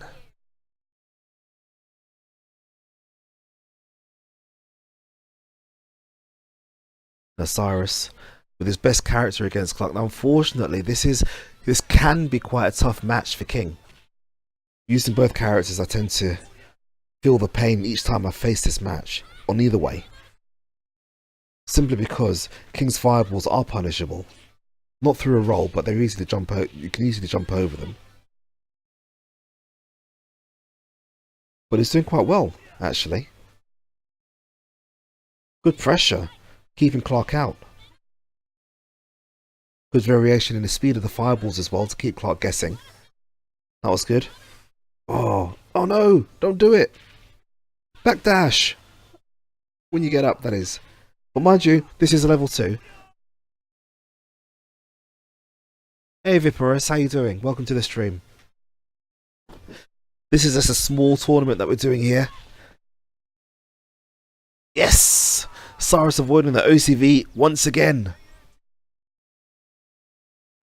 Now Cyrus with his best character against Clark. Now unfortunately this can be quite a tough match for King. Using both characters, I tend to feel the pain each time I face this match, on either way. Simply because King's fireballs are punishable. Not through a roll, but they're easy to jump out. You can easily jump over them. But he's doing quite well, actually. Good pressure, keeping Clark out. Good variation in the speed of the fireballs as well to keep Clark guessing. That was good. Oh no! Don't do it! Backdash! When you get up, that is. But mind you, this is a level 2. Hey Viperus, how you doing? Welcome to the stream. This is just a small tournament that we're doing here. Yes! Cyrus avoiding the OCV once again.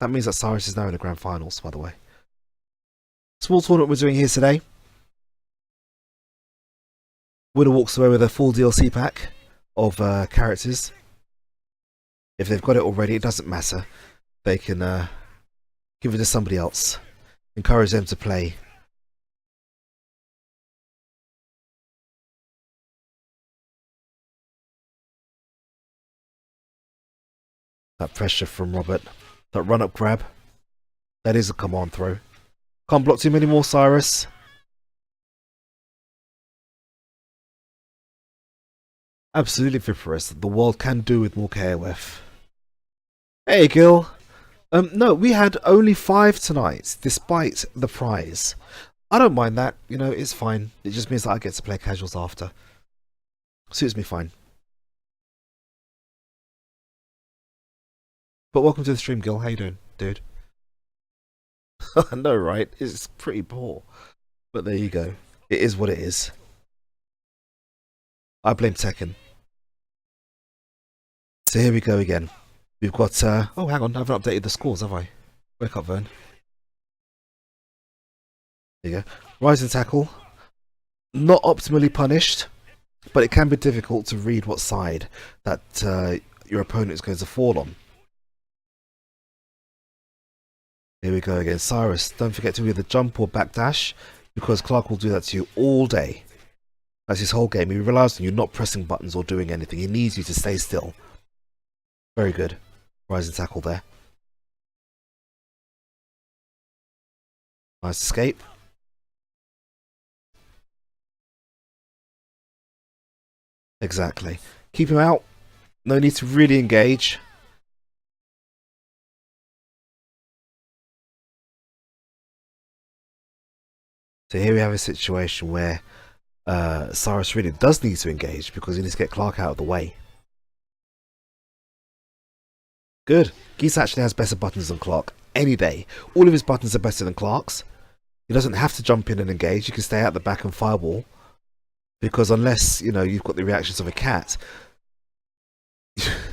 That means that Cyrus is now in the grand finals, by the way. Small tournament we're doing here today. Winner walks away with a full DLC pack of characters. If they've got it already, it doesn't matter. They can give it to somebody else. Encourage them to play. That pressure from Robert. That run-up grab. That is a command throw. Can't block too many more, Cyrus. Absolutely, Viperus. The world can do with more KOF. Hey, Gil. No, we had only 5 tonight, despite the prize. I don't mind that. You know, it's fine. It just means that I get to play casuals after. Suits me fine. But welcome to the stream, Gil. How you doing, dude? I know, right? It's pretty poor. But there you go. It is what it is. I blame Tekken. So here we go again. We've got, oh hang on, I haven't updated the scores, have I? Wake up, Vern. There you go. Rise and tackle. Not optimally punished, but it can be difficult to read what side that your opponent is going to fall on. Here we go again. Cyrus, don't forget to either jump or backdash, because Clark will do that to you all day. That's his whole game. He relies on you not pressing buttons or doing anything. He needs you to stay still. Very good. Rise and tackle there. Nice escape. Exactly. Keep him out. No need to really engage. So here we have a situation where Cyrus really does need to engage because he needs to get Clark out of the way. Good. Geese actually has better buttons than Clark any day. All of his buttons are better than Clark's. He doesn't have to jump in and engage. You can stay out the back and fireball. Because unless, you know, you've got the reactions of a cat,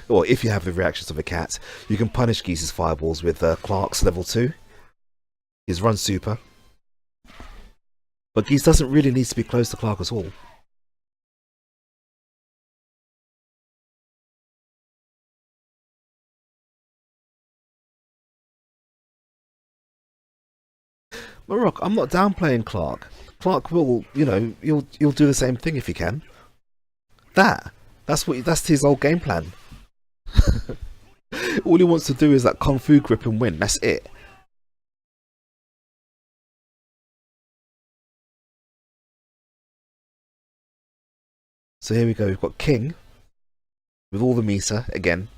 or if you have the reactions of a cat, you can punish Geese's fireballs with Clark's level 2. His run super. But Geese doesn't really need to be close to Clark at all. Marok, I'm not downplaying Clark. Clark will, you know, you'll do the same thing if he can. That's his old game plan. All he wants to do is that Kung Fu grip and win. That's it. So here we go. We've got King with all the Misa again.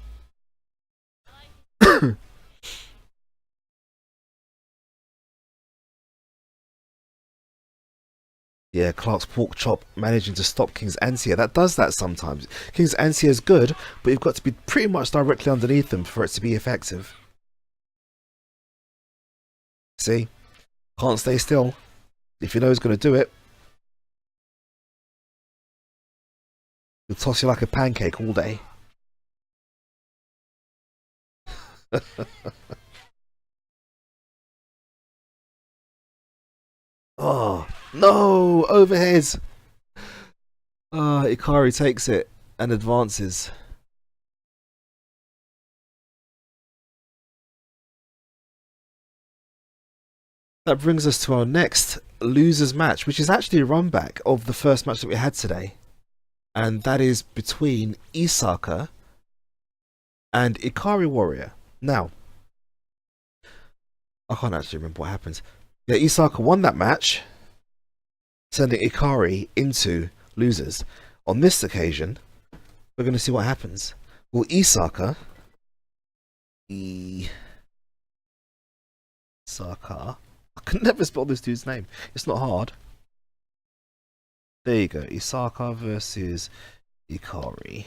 Yeah, Clark's pork chop managing to stop King's anti-air. That does that sometimes. King's anti-air is good, but you've got to be pretty much directly underneath them for it to be effective. See? Can't stay still. If you know he's going to do it, he'll toss you like a pancake all day. Oh, no! Overhead! Ikari takes it and advances. That brings us to our next losers match, which is actually a run back of the first match that we had today. And that is between Isaka and Ikari Warrior. Now, I can't actually remember what happened. Yeah, Isaka won that match, sending Ikari into losers. On this occasion, we're going to see what happens. Will Isaka... Isaka... I can never spell this dude's name. It's not hard. There you go. Isaka versus Ikari.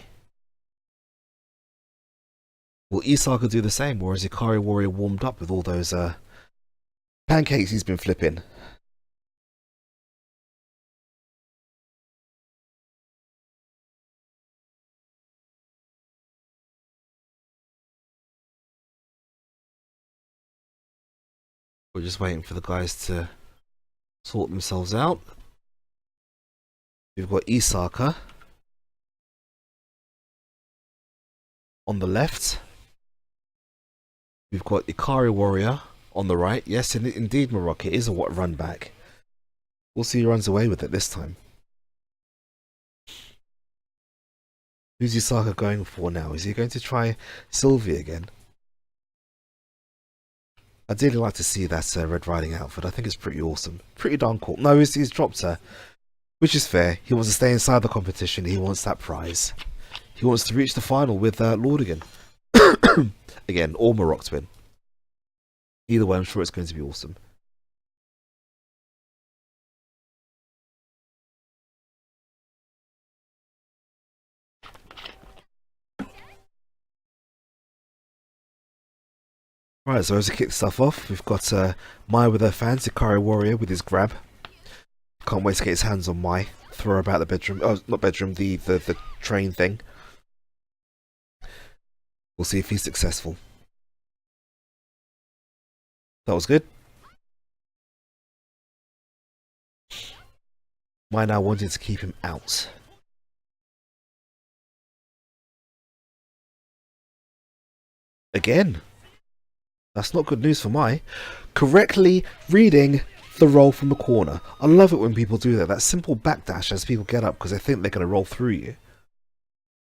Will Isaka do the same, or is Ikari Warrior warmed up with all those pancakes he's been flipping? We're just waiting for the guys to sort themselves out. We've got Isaka on the left. We've got Ikari Warrior on the right. Yes, indeed, Morocco is a run back. We'll see who runs away with it this time. Who's Isaka going for now? Is he going to try Sylvie again? I'd really like to see that Red Riding outfit. I think it's pretty awesome. Pretty darn cool. No, he's dropped her. Which is fair. He wants to stay inside the competition. He wants that prize. He wants to reach the final with Lordigan. Again, or Morocco win. Either way, I'm sure it's going to be awesome. Right, so as we kick stuff off, we've got Maya with her fans, Ikari Warrior with his grab. Can't wait to get his hands on my throw about the bedroom. Oh, not bedroom, the train thing. We'll see if he's successful. That was good. My now wanted to keep him out. Again. That's not good news for my. Correctly reading the roll from the corner. I love it when people do that. That simple backdash as people get up because they think they're going to roll through you.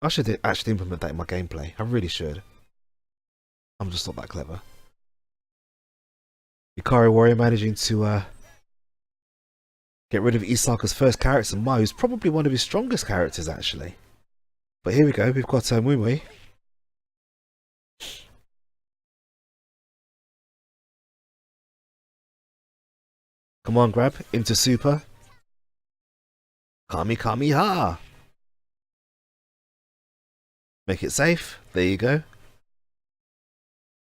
I should actually implement that in my gameplay. I really should. I'm just not that clever. Ikari Warrior managing to get rid of Isaka's first character, Mai, who's probably one of his strongest characters actually. But here we go, we've got Mumui. Come on, grab into super. Kami Kami Ha. Make it safe. There you go.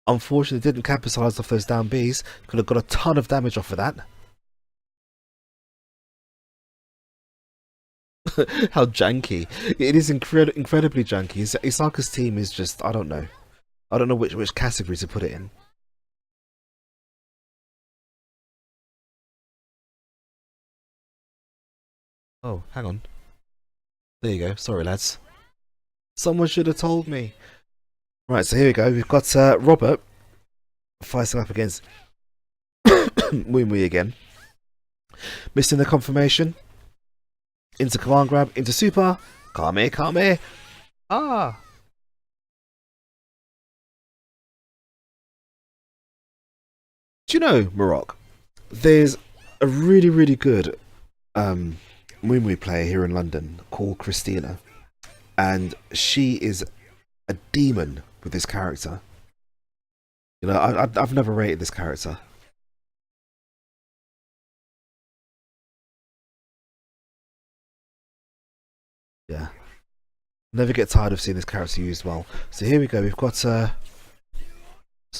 Unfortunately, didn't capitalise off those down Bs. Could have got a ton of damage off of that. How janky. It is incredibly janky. Isaka's team is just, I don't know. I don't know which category to put it in. Oh, hang on. There you go. Sorry, lads. Someone should have told me. Right, so here we go. We've got Robert fighting up against Mui again. Missing the confirmation. Into command grab, into super. Kame, Kame. Ah. Do you know, Marok? There's a really good Mui player here in London called Christina. And she is a demon with this character. You know, I've never rated this character. Yeah. Never get tired of seeing this character used well. So here we go, we've got what's the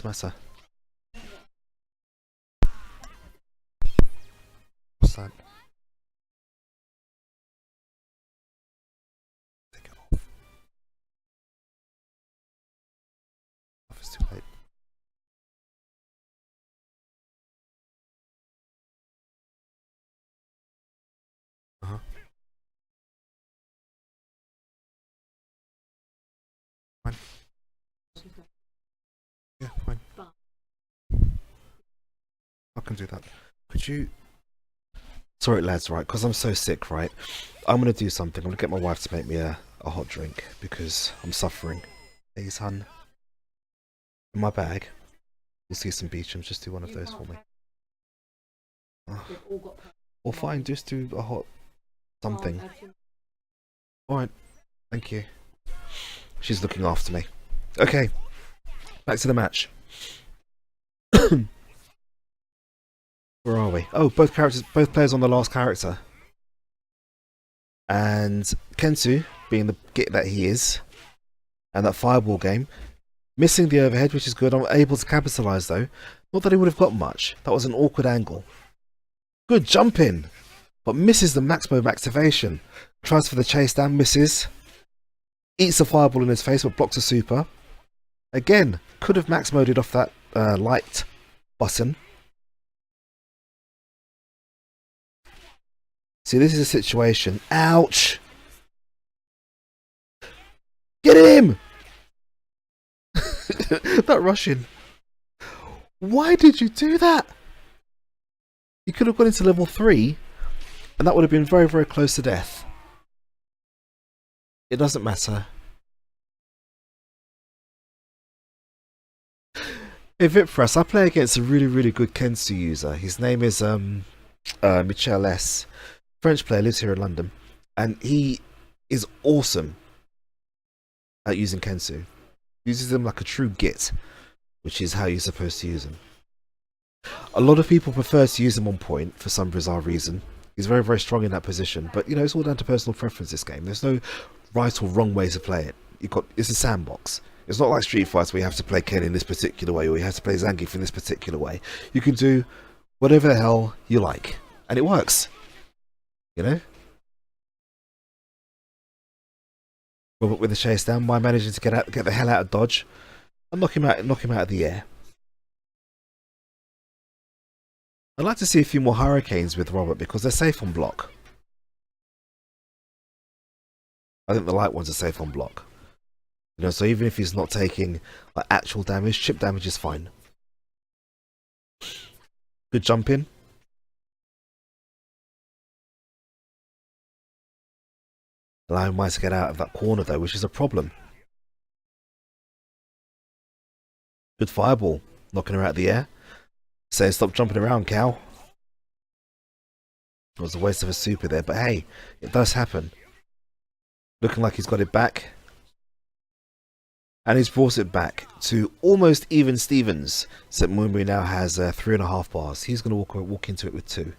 matter? What's that? Take it off. Oh, it's too late. Uh-huh. Fine. Yeah, fine. I can do that. Could you... Sorry lads, right, because I'm so sick, right? I'm going to do something. I'm going to get my wife to make me a hot drink because I'm suffering. Hey, son. In my bag. We'll see some Beechams. Just do one of those for me. Well, fine, just do a hot something. Alright, thank you. She's looking after me. Okay, back to the match. Where are we? Oh, both players on the last character. And Kensu, being the git that he is, and that fireball game, missing the overhead, which is good. I'm able to capitalise though. Not that he would have got much. That was an awkward angle. Good jump in, but misses the max mode activation. Tries for the chase down, misses. Eats a fireball in his face, but blocks a super. Again, could have max moded off that light button. See, this is a situation. Ouch! Get him! That Russian. Why did you do that? You could have gone into level 3 and that would have been very close to death. It doesn't matter. Hey Vipras, I play against a really good Kensu user. His name is Michel S. French player, lives here in London, and he is awesome at using Kensu. Uses them like a true git, which is how you're supposed to use them. A lot of people prefer to use him on point for some bizarre reason. He's very strong in that position, but you know, it's all down to personal preference. This game, there's no right or wrong way to play it. It's a sandbox. It's not like Street Fighter where you have to play Ken in this particular way or you have to play Zangief in this particular way. You can do whatever the hell you like, and it works. You know? Robert with the chase down, my managing to get the hell out of dodge and knock him out of the air. I'd like to see a few more hurricanes with Robert because they're safe on block. I think the light ones are safe on block. You know, so even if he's not taking like actual damage, chip damage is fine. Good jump in. Allowing Mice to get out of that corner though, which is a problem. Good fireball, knocking her out of the air. Saying stop jumping around, cow. It was a waste of a super there, but hey, it does happen. Looking like he's got it back. And he's brought it back to almost even Stevens. So Moonbury now has 3.5 bars. He's going to walk into it with 2.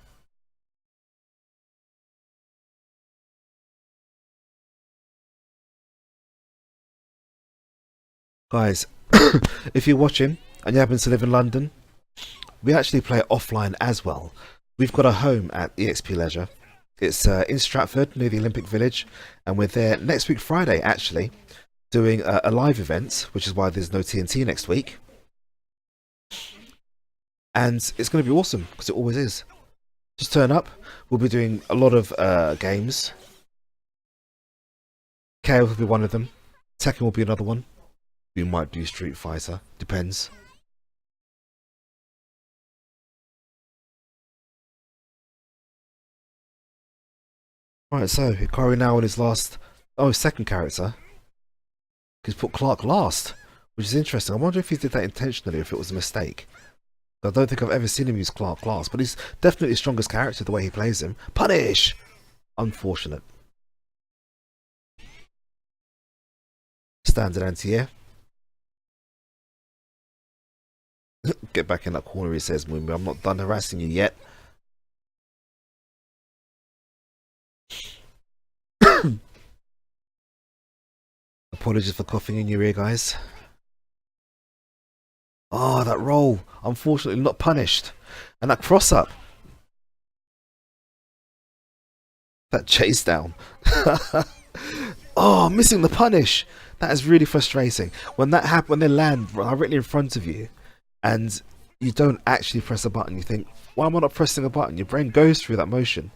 Guys, if you're watching and you happen to live in London, we actually play offline as well. We've got a home at EXP Leisure. It's in Stratford, near the Olympic Village, and we're there next week Friday, actually, doing a live event, which is why there's no TNT next week. And it's going to be awesome, because it always is. Just turn up. We'll be doing a lot of games. Chaos will be one of them. Tekken will be another one. We might do Street Fighter. Depends. Right, so Hikari now on his second character. He's put Clark last, which is interesting. I wonder if he did that intentionally or if it was a mistake. I don't think I've ever seen him use Clark last, but he's definitely the strongest character the way he plays him. Punish! Unfortunate. Standard anti-air. Get back in that corner, he says, Moonby. I'm not done harassing you yet. Apologies for coughing in your ear, guys. Oh, that roll. Unfortunately not punished. And that cross-up. That chase down. Oh, missing the punish. That is really frustrating. When that happens, when they land directly in front of you, and you don't actually press a button, you think, why am I not pressing a button? Your brain goes through that motion.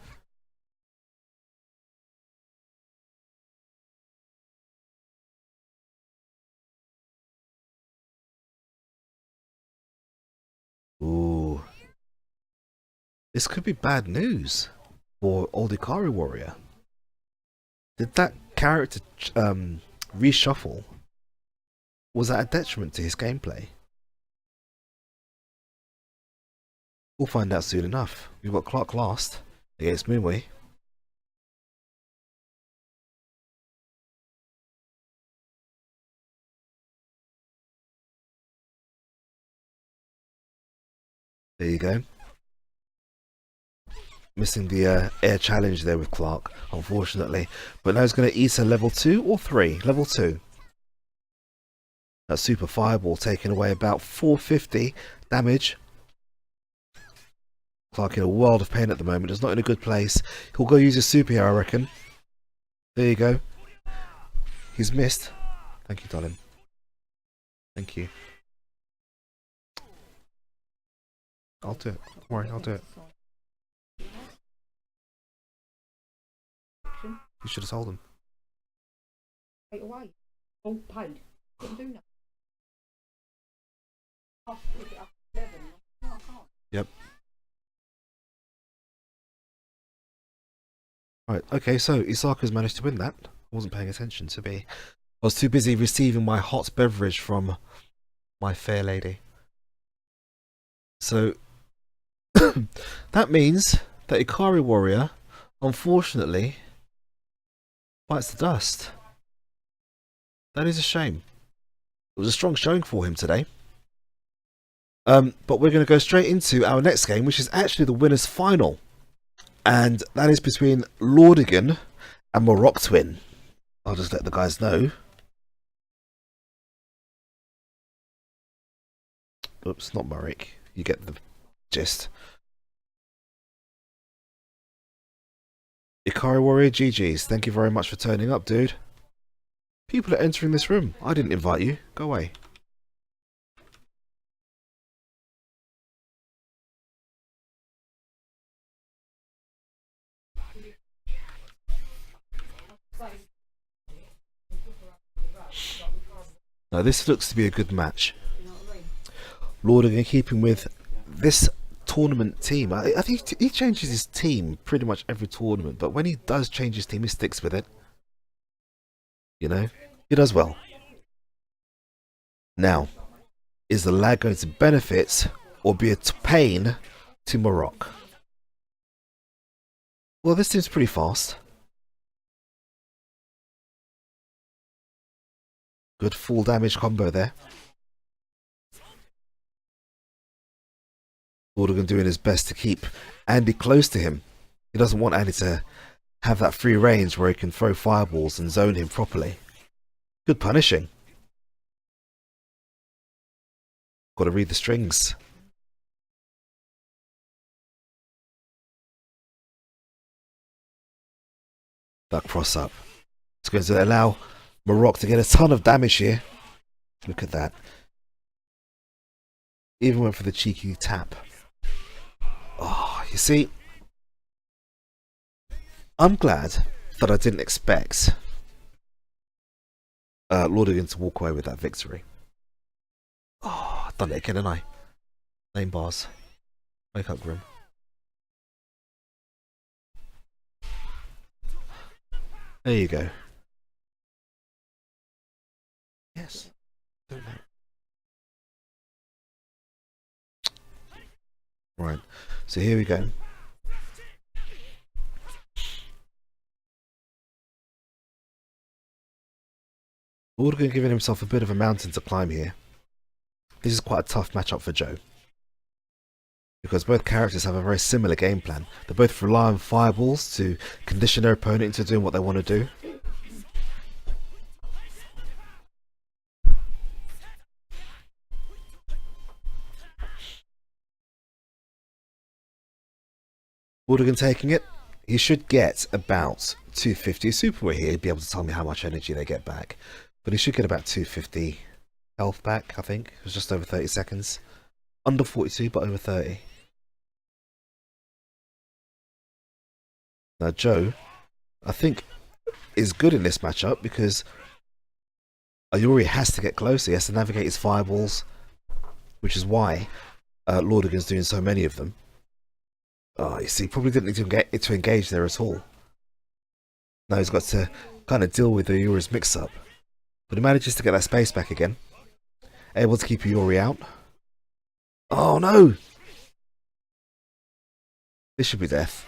Ooh. This could be bad news for old Ikari Warrior. Did that character reshuffle? Was that a detriment to his gameplay? We'll find out soon enough. We've got Clark last against Moonway. There you go. Missing the air challenge there with Clark, unfortunately. But now he's going to eat a level 2 or 3? Level 2. That super fireball taking away about 450 damage. Clark in a world of pain at the moment. He's not in a good place. He'll go use his super here, I reckon. There you go. He's missed. Thank you, darling. Thank you. I'll do it. Don't worry, I'll do it. You should have told him. Right away. All paid. Couldn't do nothing. Yep. Right, okay, so Isaka's managed to win that. I wasn't paying attention to be. I was too busy receiving my hot beverage from my fair lady. So, that means that Ikari Warrior, unfortunately, bites the dust. That is a shame. It was a strong showing for him today. But we're going to go straight into our next game, which is actually the winner's final. And that is between Lordigan and Morocco Twin. I'll just let the guys know. Oops, not Marek. You get the gist. Ikari Warrior GG's, thank you very much for turning up, dude. People are entering this room. I didn't invite you. Go away. Now this looks to be a good match. Lordigan keeping with this tournament team. I think he changes his team pretty much every tournament, but when he does change his team, he sticks with it. You know, he does well. Now, is the lag going to benefit or be a pain to Morocco? Well, this seems pretty fast. Good full damage combo there. Lordigan doing his best to keep Andy close to him. He doesn't want Andy to have that free range where he can throw fireballs and zone him properly. Good punishing. Got to read the strings. That cross up. It's going to allow Morocco to get a ton of damage here. Look at that. Even went for the cheeky tap. Oh, you see, I'm glad that I didn't expect Lordigan to walk away with that victory. Oh, I've done it again, haven't I? Name bars. Wake up, Grim. There you go. Yes. Don't know. Right. So here we go. Lordigan giving himself a bit of a mountain to climb here. This is quite a tough matchup for Joe, because both characters have a very similar game plan. They both rely on fireballs to condition their opponent into doing what they want to do. Lordigan taking it. He should get about 250. Superway here, he'd be able to tell me how much energy they get back. But he should get about 250 health back, I think. It was just over 30 seconds. Under 42, but over 30. Now Joe, I think, is good in this matchup because Ayuri has to get closer. He has to navigate his fireballs, which is why Lordigan's doing so many of them. Oh, you see, probably didn't need to engage there at all. Now he's got to kind of deal with the Ayuri's mix-up. But he manages to get that space back again. Able to keep Ayuri out. Oh no! This should be death.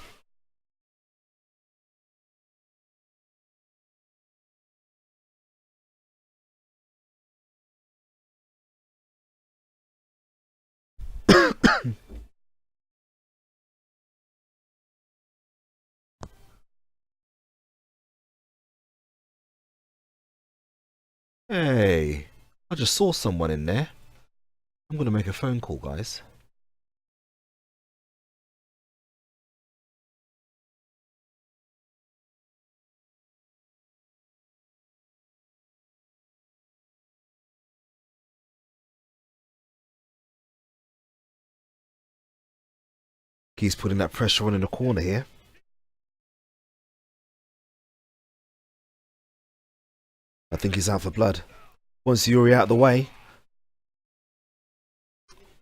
Hey, I just saw someone in there. I'm going to make a phone call, guys. He's putting that pressure on in the corner here. I think he's out for blood. Once Yuri out of the way,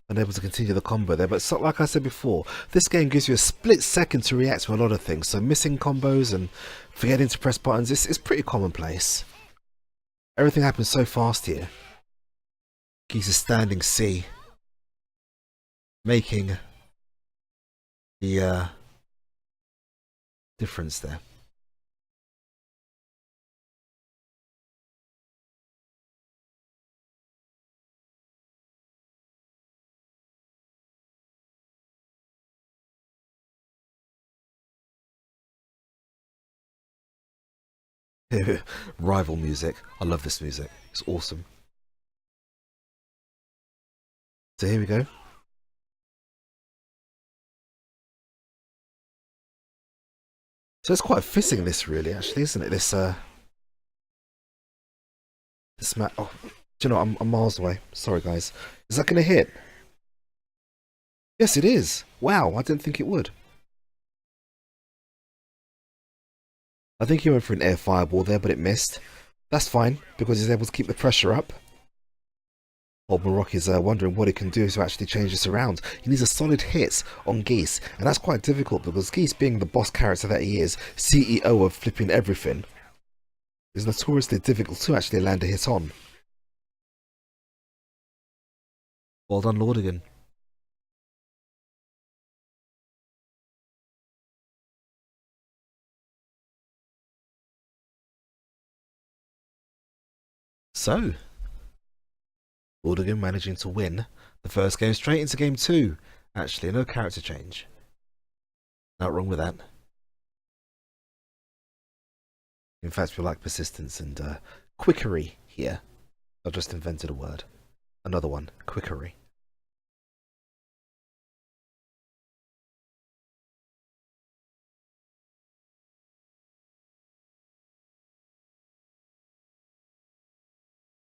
unable to continue the combo there. But so, like I said before, this game gives you a split second to react to a lot of things. So missing combos and forgetting to press buttons is pretty commonplace. Everything happens so fast here. He's a standing C, making the difference there. Rival music. I love this music. It's awesome. So here we go. So it's quite fitting, this really, actually, isn't it? This map. Oh, do you know what? I'm miles away. Sorry, guys. Is that going to hit? Yes, it is. Wow, I didn't think it would. I think he went for an air fireball there, but it missed. That's fine, because he's able to keep the pressure up. Old Marok is wondering what he can do to actually change this around. He needs a solid hit on Geese, and that's quite difficult because Geese, being the boss character that he is, CEO of flipping everything, is notoriously difficult to actually land a hit on. Well done, Lordigan. So, Lordigan managing to win the first game straight into game 2. Actually, no character change. Not wrong with that. In fact, we like persistence and quickery here. I just invented a word. Another one, quickery.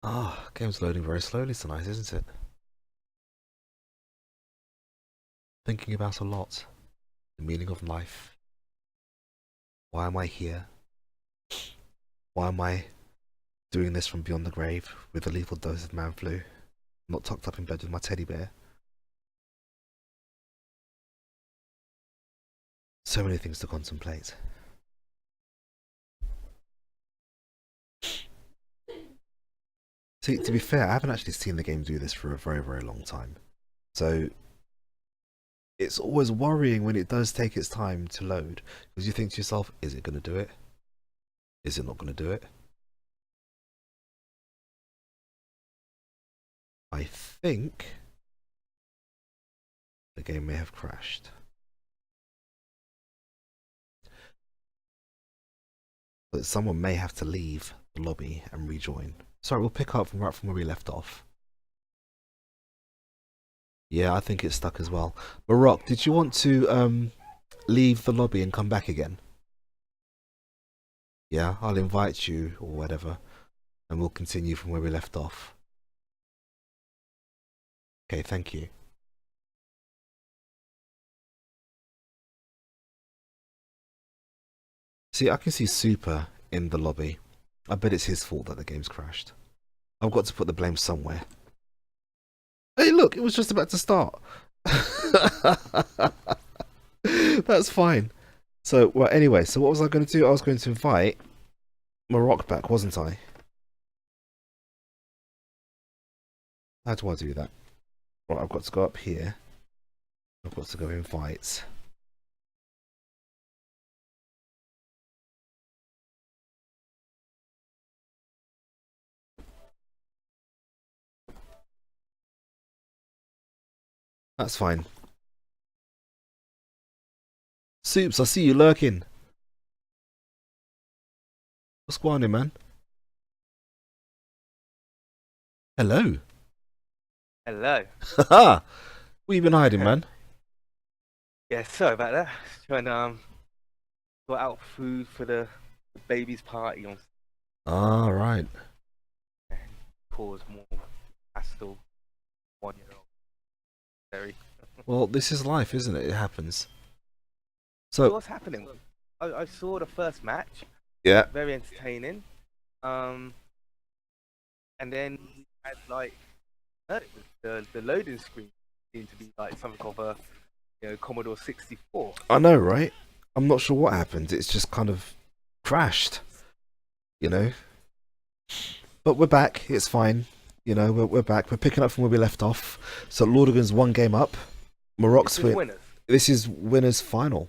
Ah, game's loading very slowly tonight, isn't it? Thinking about a lot. The meaning of life. Why am I here? Why am I doing this from beyond the grave with a lethal dose of man flu? Not tucked up in bed with my teddy bear. So many things to contemplate. See, to be fair, I haven't actually seen the game do this for a very, very long time. So it's always worrying when it does take its time to load, because you think to yourself, is it going to do it? Is it not going to do it? I think the game may have crashed. But someone may have to leave the lobby and rejoin. Sorry, we'll pick up from right from where we left off. Yeah, I think it's stuck as well. Marok, did you want to leave the lobby and come back again? Yeah, I'll invite you or whatever, and we'll continue from where we left off. Okay, thank you. See, I can see Super in the lobby. I bet it's his fault that the game's crashed. I've got to put the blame somewhere. Hey, look, it was just about to start. That's fine. So, well, anyway, so what was I going to do? I was going to invite Marok back, wasn't I? How do I do that? Right, I've got to go up here. I've got to go invite. That's fine. Soups, I see you lurking. What's going on, man? Hello. Hello. Haha. Where you been hiding, man? Yeah, sorry about that. Trying to sort out food for the baby's party on Ah, right. cause more hassle. 1-year-old. Very. Well, this is life, isn't it? It happens. So So, what's happening? I saw the first match. yeah. Very entertaining. And then had like the loading screen seemed to be like something of a Commodore 64. I know, right? I'm not sure what happened. It's just kind of crashed, you know? But we're back. It's fine. You know, we're back. We're picking up from where we left off. So Lordigan's 1 game up. Marok's This is winners. This is winners final.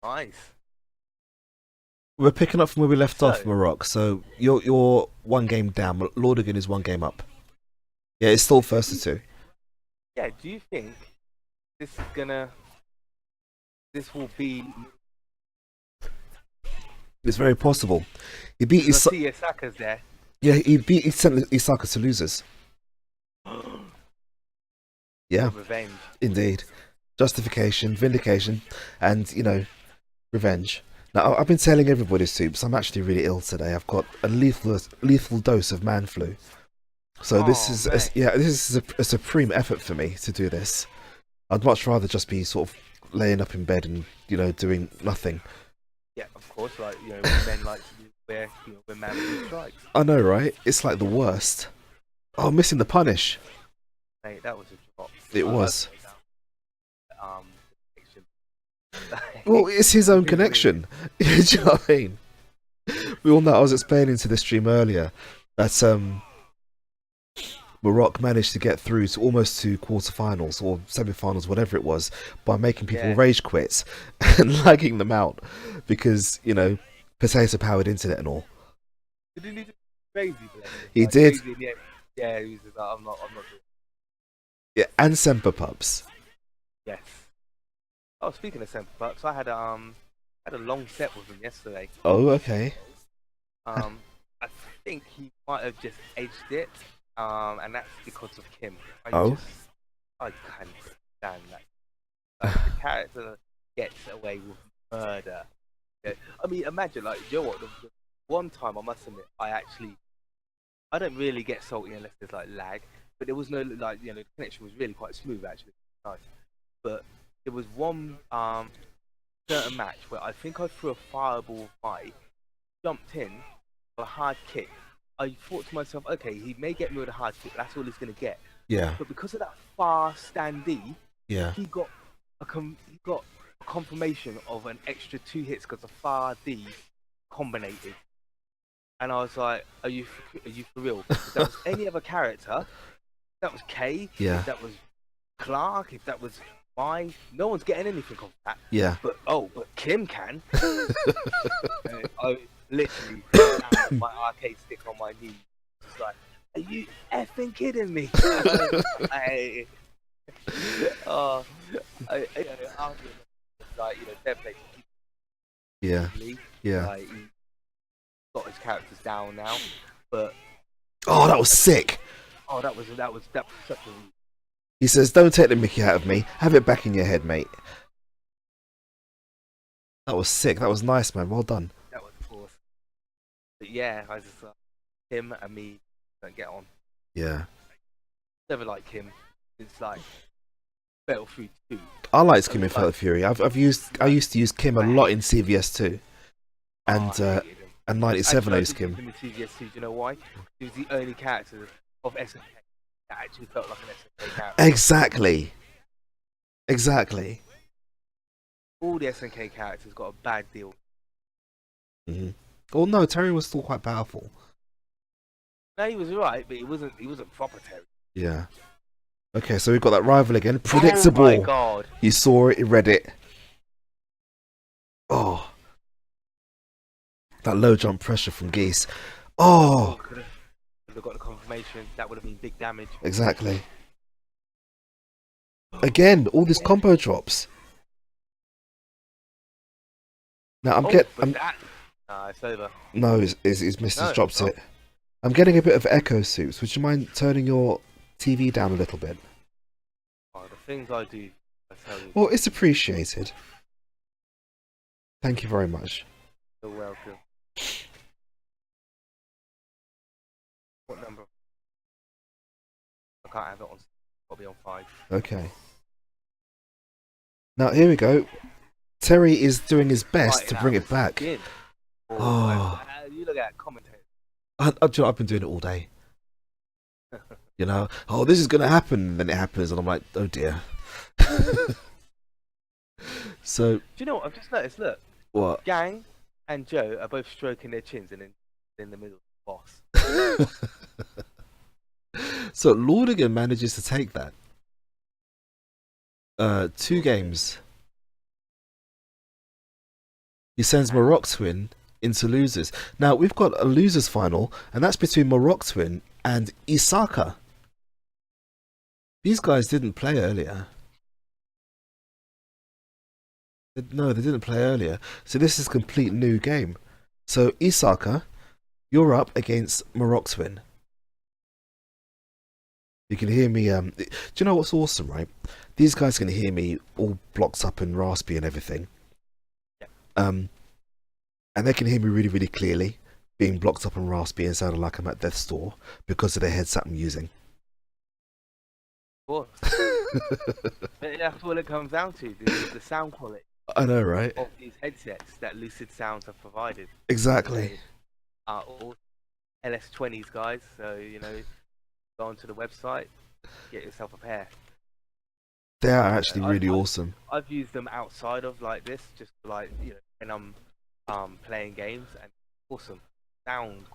Nice. We're picking up from where we left off, So- Marok. So you're 1 game down. Lordigan is 1 game up. Yeah, it's still first to 2. Yeah, do you think this will be It's very possible. He beat I his see Isaka's there? yeah. He beat Isaka to losers. Yeah, Revenge. indeed. Justification, vindication, and you know, Revenge. Now, I've been telling everybody, Soups, I'm actually really ill today. I've got a lethal dose of man flu. So this Oh, is mate. this is a supreme effort for me to do this. I'd much rather just be sort of laying up in bed and doing nothing. Yeah, of course. Like when men like to wear when man flu strikes. I know, right? It's like the worst. Oh, missing the punish. Mate, that was a drop. It was. Connection. Well, it's his own connection. Do you know what I mean? We all know. I was explaining to the stream earlier that Morocco managed to get through to almost to quarterfinals or semi-finals, whatever it was, by making people rage quit and lagging them out because potato-powered internet and all. Did he need to be crazy? He like, did. Crazy, yeah, he was just like, I'm not doing it. Yeah, and Semper Pups. Yes. Oh, speaking of Semper Pups, I had a long set with him yesterday. Oh, okay. I think he might have just edged it. And that's because of Kim. I can't stand that. Like, the character gets away with murder. Yeah. I mean, imagine, like, you know what? The one time, I must admit, I don't really get salty unless there's like lag. But there was no the connection was really quite smooth actually, nice. But there was one certain match where I think I threw a fireball fight, jumped in, a hard kick. I thought to myself, okay, he may get me with a hard kick, but that's all he's gonna get. Yeah. But because of that fast standee, Yeah. he got a confirmation of an extra 2 hits because the far D combinated. And I was like, are you for real? If that was any other character, if that was Kay, Yeah. if that was Clark, if that was mine, no one's getting anything off that. Yeah. But Kim can. I literally had my arcade stick on my knee. Just like, are you effing kidding me? Like, fair play to keep Yeah. Lee. Yeah. Like, he got his characters down now, but Oh, that was sick. that was such a. He says, "Don't take the mickey out of me. Have it back in your head, mate." That was sick. That was nice, man. Well done. That was awesome. But yeah, I just him and me don't get on. Yeah. Never liked him. It's like Battlefield 2. I liked Kim in Fatal Fury. I used to use Kim a lot in CVS too, and I hated him. and 97 Actually, I used did Kim. use him in CVS 2. Do you know why? He was the only character of SNK that actually felt like an SNK character. Exactly. All the SNK characters got a bad deal. Mm-hmm. Well, no, Terry was still quite powerful. No, he was right, but he wasn't proper Terry. Yeah. Okay, so we've got that rival again. Predictable. Oh my god. You saw it, you read it. Oh. That low jump pressure from Geese. Oh. Could have got the confirmation. That would have been big damage. Exactly. Again, all these combo drops. Now Nah, it's over. No, he's missed his No, drops no. it. I'm getting a bit of echo, Soups. Would you mind turning your TV down a little bit? Oh, the things I do, I tell you. Well, it's appreciated. Thank you very much. You're welcome. What number? I can't have it on. I'll be on 5. Okay. Now, here we go. Terry is doing his best Right, to now, bring it back. skin. Oh. You look at commentators. I've been doing it all day. Oh, this is going to happen. And then it happens, and I'm like, oh dear. So. Do you know what I've just noticed? Look. What? Gang and Joe are both stroking their chins and in the middle of the boss. So Lordigan manages to take that. 2 games. He sends Morocco into losers. Now we've got a losers final, and that's between Morocco and Isaka. These guys didn't play earlier. No, they didn't play earlier. So this is a complete new game. So Isaka, you're up against Morocco. You can hear me. Do you know what's awesome, right? These guys can hear me all blocked up and raspy and everything. Yeah. and they can hear me really, really clearly, being blocked up and raspy and sounding like I'm at death's door because of the headset I'm using. Of course. But that's all it comes down to, the sound quality I know, right? of these headsets that Lucid Sounds have provided. Exactly. They are all LS20s, guys, so, you know, go onto the website, get yourself a pair. They are actually really awesome. I've used them outside of like this, just like, you know, when I'm playing games, and awesome sound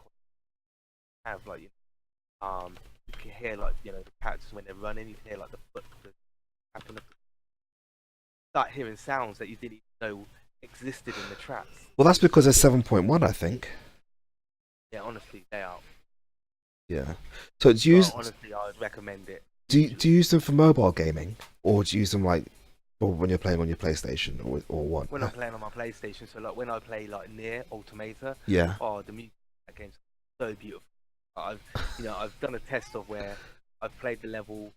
have like, you can hear like, you know, the characters when they're running, you can hear like the foot, the tapping of the, start hearing sounds that you didn't even know existed in the tracks. Well, that's because they're 7.1, I think. Yeah, honestly, they are. Yeah. So do you use, honestly, I would recommend it. do you use them for mobile gaming, or do you use them like, or when you're playing on your PlayStation, or what? When I'm playing on my PlayStation, so like when I play like Nier Automata, Yeah. oh, the music in that game's so beautiful. I've done a test of where I've played the level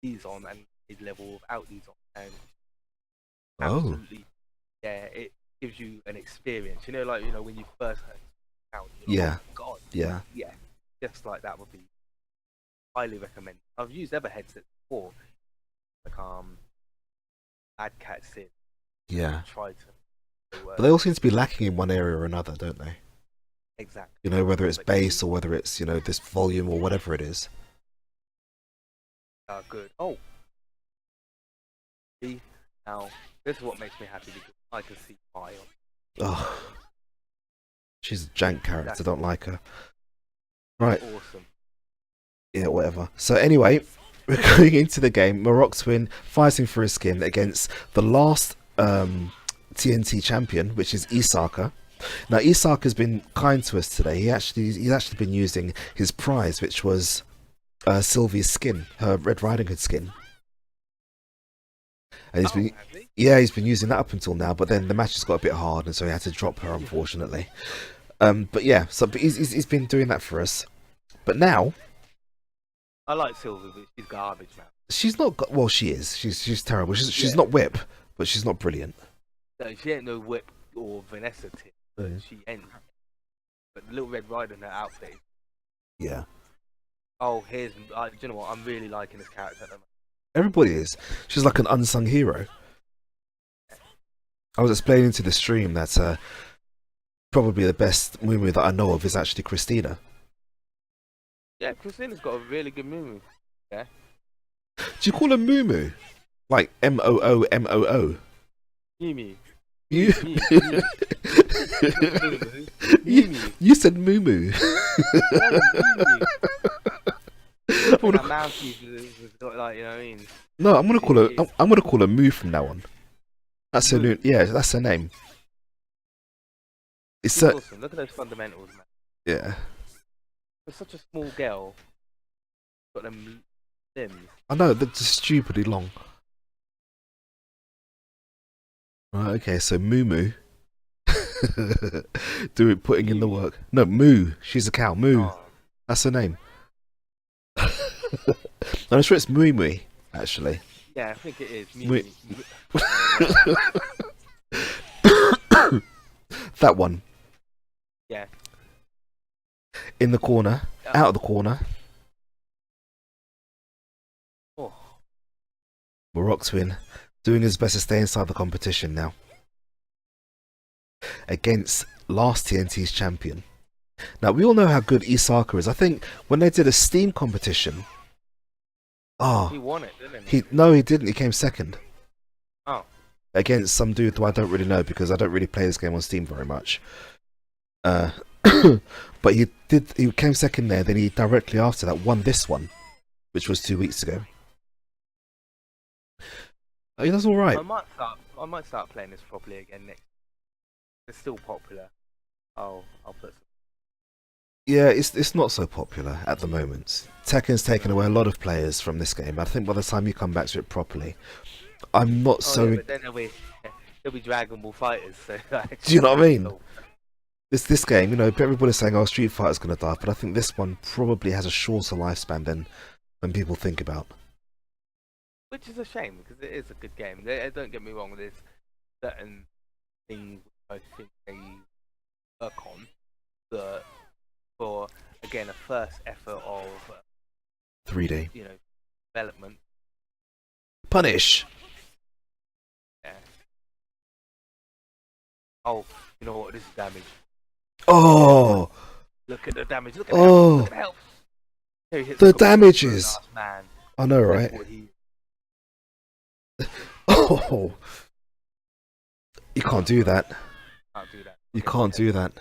these on and played the level without these on, and absolutely, yeah, it gives you an experience. You know, like, you know, when you first heard it out, Yeah. oh God, Yeah. yeah, just like that would be highly recommended. I've used other headsets before, like Bad Cat Sid. Yeah. Tried to. But they all seem to be lacking in one area or another, don't they? Exactly. You know, whether it's But bass or whether it's, you know, this volume or whatever it is. Good. Oh. See, now this is what makes me happy, because I can see Mile. Oh, she's a jank character. Don't like her. Right. Awesome. Yeah, whatever. So anyway, we're going into the game. Maroxwin fighting for his skin against the last TNT champion, which is Isaka. Now Isaka has been kind to us today. He's actually been using his prize, which was Sylvia's skin, her Red Riding Hood skin. And he's been using that up until now. But then the match has got a bit hard, and so he had to drop her, unfortunately. But yeah, but he's been doing that for us. But now, I like Sylvia, but she's garbage, man. she's not. Well, she is. She's terrible. She's not whip, but she's not brilliant. No, she ain't no Whip or Vanessa tip. She ain't. But the Little Red Riding her outfit. Yeah. Oh, do you know what? I'm really liking this character at the moment. Everybody is. She's like an unsung hero. I was explaining to the stream that probably the best Mumu that I know of is actually Christina. Yeah, Christina's got a really good Mumu. Yeah. Do you call her Mumu? Like Moomoo? Mimi. You you said Mumu. That mouthpiece has got, like, you know what I mean? No, I'm gonna call her Moo from now on. That's her new. Yeah, that's her name. It's awesome. Look at those fundamentals, man. Yeah. For such a small girl, got them limbs. I know, they're just stupidly long. Right, okay, so Moo putting in the work. No, Moo. She's a cow. Moo. Oh. That's her name. I'm sure it's Mui Mui, actually. Yeah, I think it is. That one. Yeah. In the corner, out of the corner. Oh. Maroxwin doing his best to stay inside the competition now. Against last TNT's champion. Now, we all know how good Isaka is. I think when they did a Steam competition... He won it, didn't he? No, he didn't. He came second. Oh. Against some dude who I don't really know, because I don't really play this game on Steam very much. But he came second there, then he directly after that won this one, which was 2 weeks ago. Oh, that's alright. I might start playing this properly again next. It's still popular. I'll put some. Yeah, it's not so popular at the moment. Tekken's taken away a lot of players from this game. I think by the time you come back to it properly, I'm not so. Yeah, but then there'll be Dragon Ball Fighters. So do you know what I mean? This game, you know, everybody's saying, "Oh, Street Fighter's gonna die," but I think this one probably has a shorter lifespan than people think about. Which is a shame, because it is a good game. Don't get me wrong. There's certain things I think they work on the for again a first effort of 3D. development. Punish. Yeah. Oh, you know what? This is damage. Oh, Look at the damage. Look at Oh. Look at the health. Here he hits the a couple of damages. last man. I know, right? That's what he- Oh, you can't do that. Can't do that. You can't do that.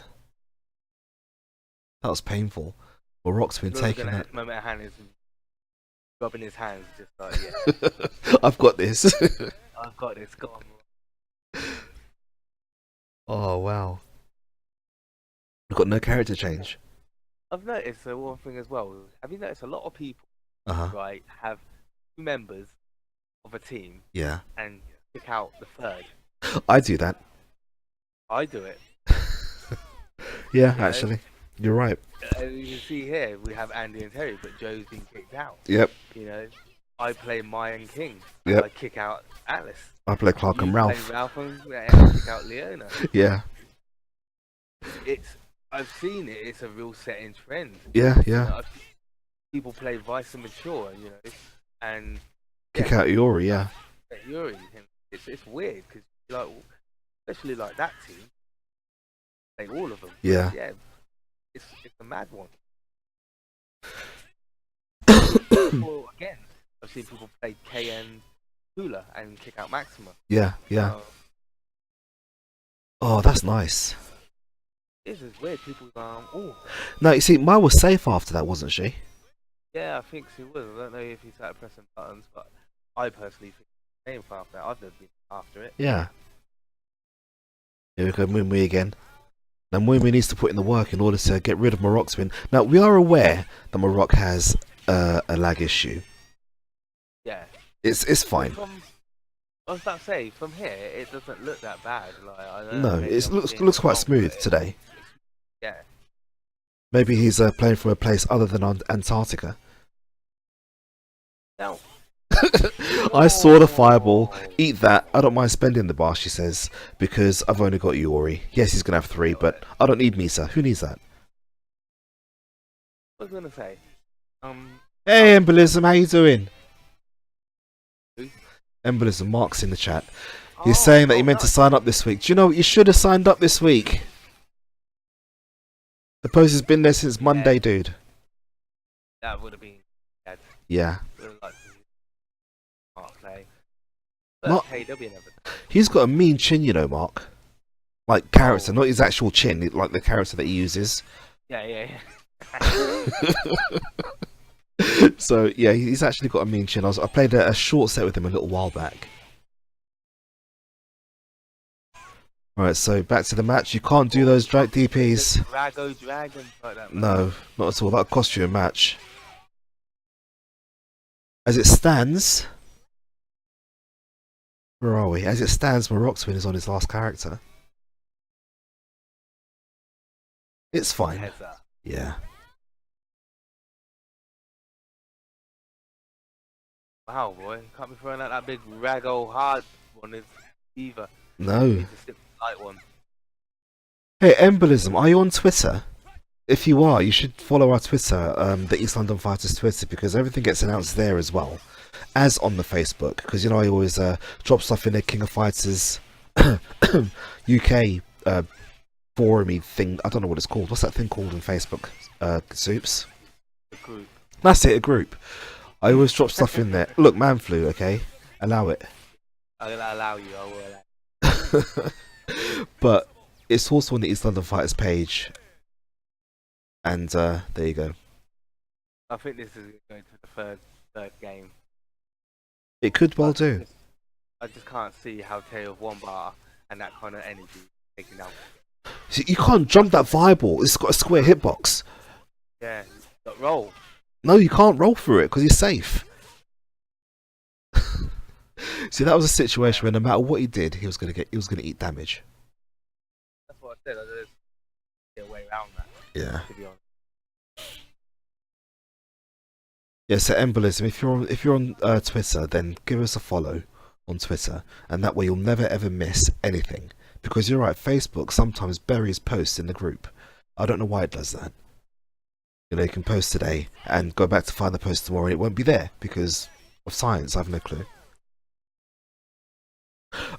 That was painful. Well, Rock's been taking that. This moment at hand is rubbing his hands, just like yeah. I've got this. I've got this. Go on. Oh wow. We've got no character change. I've noticed one thing as well. Have you noticed a lot of people, Uh-huh. right, have two members of a team Yeah. and pick out the third? I do that. I do it. Yeah, know? actually. You're right. You can see here we have Andy and Terry, but Joe's been kicked out. Yep. I play Mayan King. Yep. I kick out Alice. I play Clark and You Ralph. play Ralph and I kick out Leona. Yeah. I've seen it. It's a real setting trend. Yeah, yeah. I've seen people play Vice and Mature, and Kick out Yuri, yeah. Yuri. And it's weird because especially like that team, play all of them. Yeah. Yeah. It's a mad one. Well, again, I've seen people play KN Hula and kick out Maxima. Yeah, yeah. Oh, that's nice. This is weird. People oh. No, you see, Mai was safe after that, wasn't she? Yeah, I think she was. I don't know if he started pressing buttons, but I personally think he came for after that. I've never been after it. Yeah. Here we go, Mumi again. Now Mumi needs to put in the work in order to get rid of Marok's win. Now, we are aware that Marok has a lag issue. Yeah. It's fine. I was about to say, from here, it doesn't look that bad. Like, I don't No, know, maybe it I'm being looks quite wrong, smooth but today. Yeah. Maybe he's playing from a place other than Antarctica. Now, I saw the fireball. Eat that. I don't mind spending the bar, she says, because I've only got Yuri. Yes, he's going to have 3, but I don't need Misa. Who needs that? I was gonna say, Hey, Embolism, how you doing? Who? Embolism, Mark's in the chat. He's saying that he meant to nice. sign up this week. Do you know what? You should have signed up this week. The post has been there since Monday, dude. That would have been bad. Yeah. Would have liked to see Mark play. Mark- But hey, there'll be another. He's got a mean chin, Mark. Like, character, not his actual chin, like the character that he uses. Yeah. So, yeah, he's actually got a mean chin. I played a short set with him a little while back. Alright, so back to the match. You can't do those drag DPs. Drago Dragon like that. No, not at all. That'll cost you a match. As it stands... Where are we? As it stands, Marok's win is on his last character. It's fine. Heads up. Yeah. Wow, boy. Can't be throwing out that big Rago hard one either. No. Need to stick with the light one. Hey, Embolism, are you on Twitter? If you are, you should follow our Twitter, the East London Fighters Twitter, because everything gets announced there as well as on the Facebook. Because, I always drop stuff in the King of Fighters UK forum-y thing. I don't know what it's called. What's that thing called on Facebook? Soups? The group. That's it, a group. I always drop stuff in there. Look, man flu, okay? Allow it. I'll allow you, I will allow you. But it's also on the East London Fighters page. And there you go. I think this is going to the third game. It could well do. I just can't see how Terry of one bar and that kind of energy taking out. See, you can't jump that fireball. It's got a square hitbox. Yeah, but roll. No, you can't roll through it because he's safe. See, that was a situation where no matter what he did, he was gonna eat damage. That's what I said. I just get a way around that. Yeah. To be honest. Yeah. So Embolism, if you're on Twitter, then give us a follow on Twitter, and that way you'll never ever miss anything. because you're right, Facebook sometimes buries posts in the group. I don't know why it does that. You know, you can post today and go back to find the post tomorrow and it won't be there because of science. I have no clue.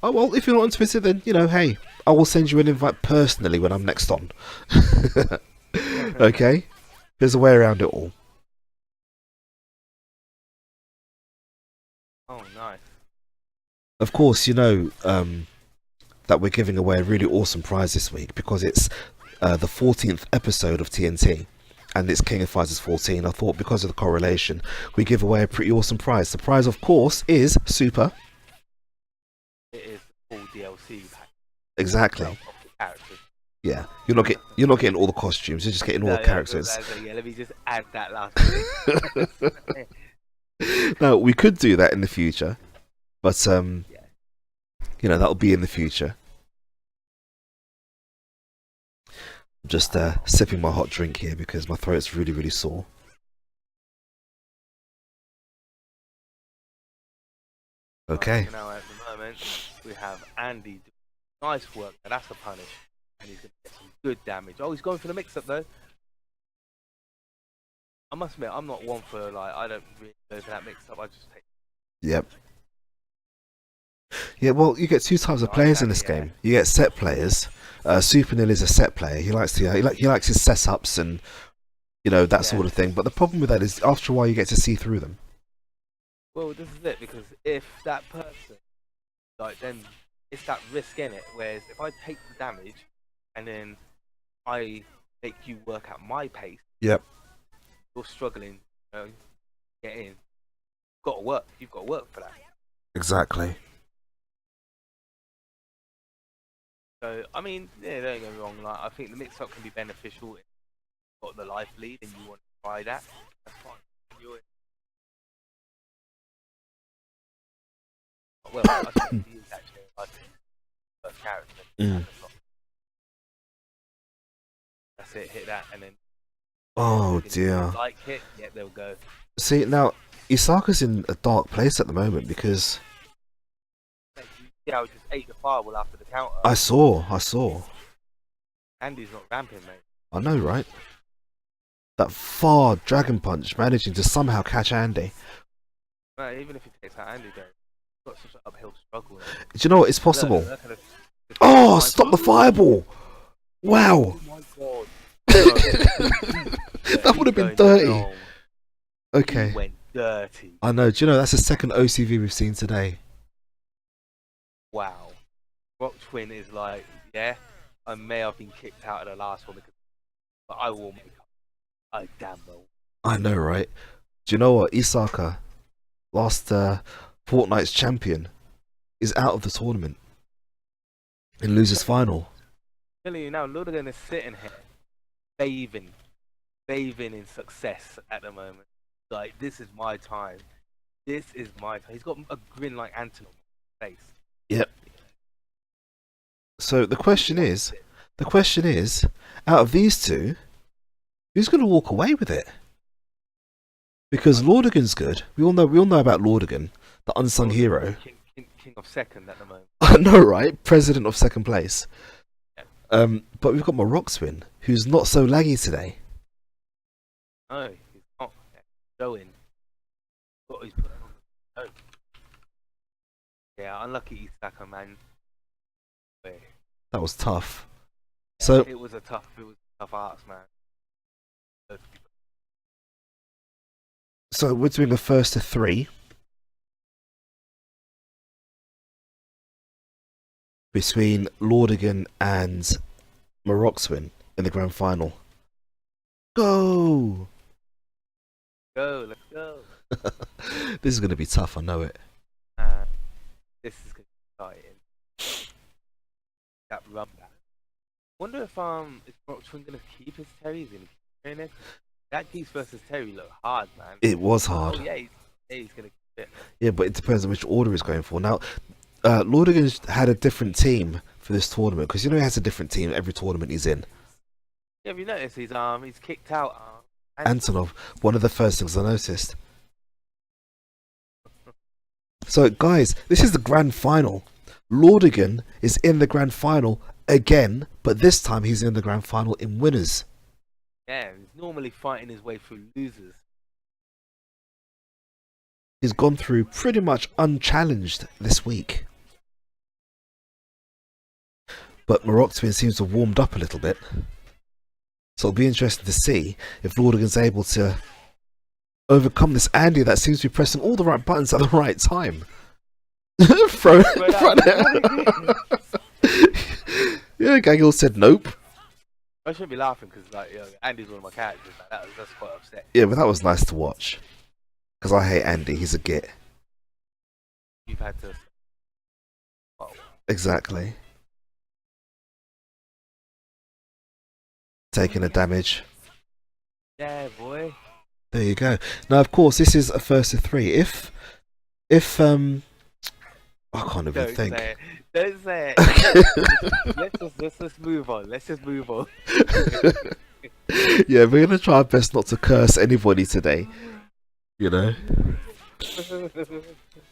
Oh, well, if you're not on Twitter, then, you know, hey, I will send you an invite personally when I'm next on. Okay? There's a way around it all. Oh, nice. Of course, you know that we're giving away a really awesome prize this week because it's the 14th episode of TNT. And it's King of Fighters 14. I thought because of the correlation, we give away a pretty awesome prize. The prize, of course, is Super. It is the full DLC pack. Exactly. Of the characters. Yeah, you're not getting all the costumes. You're just getting all the characters. Yeah, let me just add that last bit. Now we could do that in the future, but you know, that'll be in the future. Just sipping my hot drink here because my throat's really, really sore. Okay. Now at the moment we have Andy doing nice work. Now that's a punish, and he's gonna get some good damage. Oh, he's going for the mix-up though. I must admit, I'm not one for like. I don't really go for that mix-up. I just take. Yep. Yeah, well, you get two types of players in this game. You get set players. Super Nil is a set player. He likes to he likes his setups and, you know, that sort of thing. But the problem with that is after a while you get to see through them. Well, this is it, because if that person, like, then it's that risk in it. Whereas if I take the damage and then I make you work at my pace, yep, you're struggling, you know, get in. You've got to work for that. Exactly. So I mean, yeah, don't get me wrong. Like, I think the mix-up can be beneficial if you've got the life lead and you want to try that. That's fine. Enjoy it. Well, I think he is actually a first character. That's it. Hit that and then. Oh dear. Like hit, yeah, they'll go. See, now Isaka's in a dark place at the moment because Yeah, I just ate the fireball after the counter. I saw. Andy's not ramping, mate. I know, right? That far dragon punch managing to somehow catch Andy. Right, even if he takes out Andy, though, he's got such an uphill struggle. Do you know what? It's possible. Look at Oh, stop the fireball! Wow. Oh my god. That would have been dirty. Long. Okay. He went dirty. I know. Do you know that's the second OCV we've seen today? Wow. Rock Twin is like, yeah, I may have been kicked out of the last one, but I will make up. I damn well. I know, right? Do you know what? Isaka, last Fortnite's champion, is out of the tournament and loses final. I'm telling you now, Ludigan is sitting here, bathing in success at the moment. Like, this is my time. This is my time. He's got a grin like Anton on his face. Yep. So the question is, out of these two, who's going to walk away with it? Because Lordigan's good. We all know about Lordigan, the unsung hero. King of second at the moment. I know, right? President of second place. Yeah. But we've got Maroxwin, who's not so laggy today. No, he's not showing. What he's put on. Oh. Yeah, unlucky Isaka, man. That was tough. Yeah, So it was a tough arts, man. we're doing a first to 3 between Lordigan and Maroxwin in the grand final. Go! Go, let's go. This is going to be tough, I know it. This is going to be exciting. That run back. Wonder if is Rockstone going to keep his Terry? Is he going to keep training? That Geese versus Terry looked hard, man. It was hard. Oh yeah, he's going to keep it. Yeah, but it depends on which order he's going for. Now, Lordigan's had a different team for this tournament because you know he has a different team every tournament he's in. Yeah, have you noticed he's kicked out Antonov, one of the first things I noticed. So, guys, this is the grand final. Lordigan is in the grand final again, but this time he's in the grand final in winners. Yeah, he's normally fighting his way through losers. He's gone through pretty much unchallenged this week. But Morocco seems to have warmed up a little bit. So it'll be interesting to see if Lordigan's able to overcome this Andy that seems to be pressing all the right buttons at the right time. Throw it. Yeah, Gaggle said nope. I shouldn't be laughing because Andy's one of my characters. That's quite upsetting. Yeah, but that was nice to watch. Because I hate Andy, he's a git. You've had to. Oh. Exactly. Taking the damage. Yeah, boy. There you go. Now, of course, this is a first of 3. If I can't even Don't think. say it. Don't say it. let's just move on. Let's just move on. Yeah, we're gonna try our best not to curse anybody today. You know.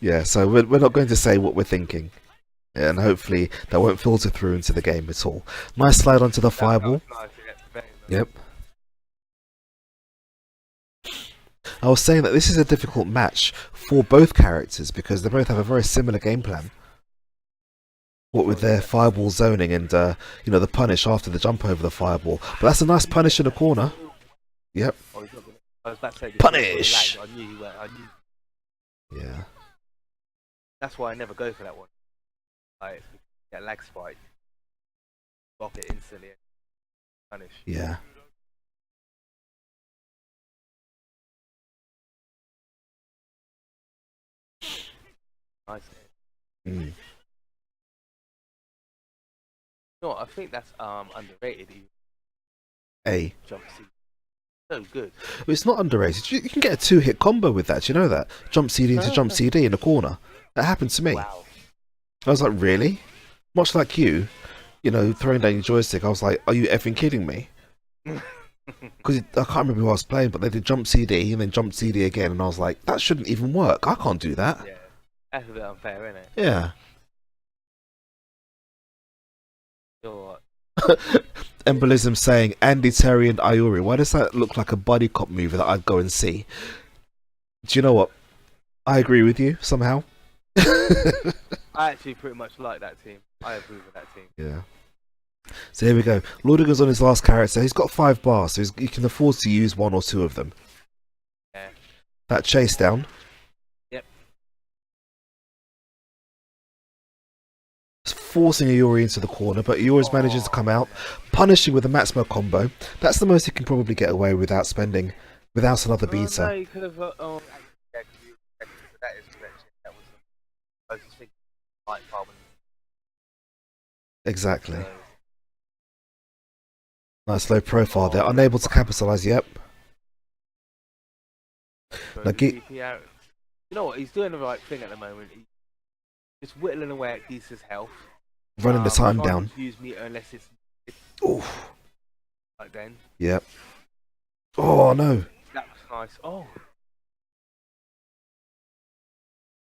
Yeah, so we're not going to say what we're thinking, and hopefully that won't filter through into the game at all. Nice slide onto the fireball. Nice, yeah, very nice. Yep. I was saying that this is a difficult match for both characters because they both have a very similar game plan. What with their fireball zoning and the punish after the jump over the fireball. But that's a nice punish in the corner. Yep. Oh, he's not gonna, I was about to say, Punish! I knew he went. I knew. Yeah. That's why I never go for that one. Like, get lag spike. Block it instantly. Punish. Yeah. Nice. Mm. You know what? I think that's underrated. Jump seat. So good. It's not underrated. You can get a 2-hit combo with that. Do you know that? Jump CD into jump CD in the corner. That happened to me. Wow. I was like, really? Much like you, throwing down your joystick. I was like, are you effing kidding me? Because I can't remember who I was playing, but they did jump CD and then jump CD again, and I was like, that shouldn't even work. I can't do that. Yeah. That's a bit unfair, isn't it? Yeah. You know what? Embolism saying Andy, Terry, and Iori. Why does that look like a buddy cop movie that I'd go and see? Do you know what? I agree with you somehow. I actually pretty much like that team. I agree with that team. Yeah. So here we go. Lordigan's on his last character. He's got 5 bars, so he can afford to use 1 or 2 of them. Yeah. That chase down. Yep. Forcing Iori into the corner, but Iori's manages to come out, punishing with a Matsumo combo. That's the most he can probably get away without another beater. No, you could have. Yeah, that is correct. That was. I was just thinking, like, carbon. Exactly. Nice low profile there. Unable to capitalize. Yep. Now, You know what? He's doing the right thing at the moment. He's whittling away at Geese's health. Running the time Can't down. Use meter unless it's Oof. like then. Yep. Oh no. That was nice. Oh.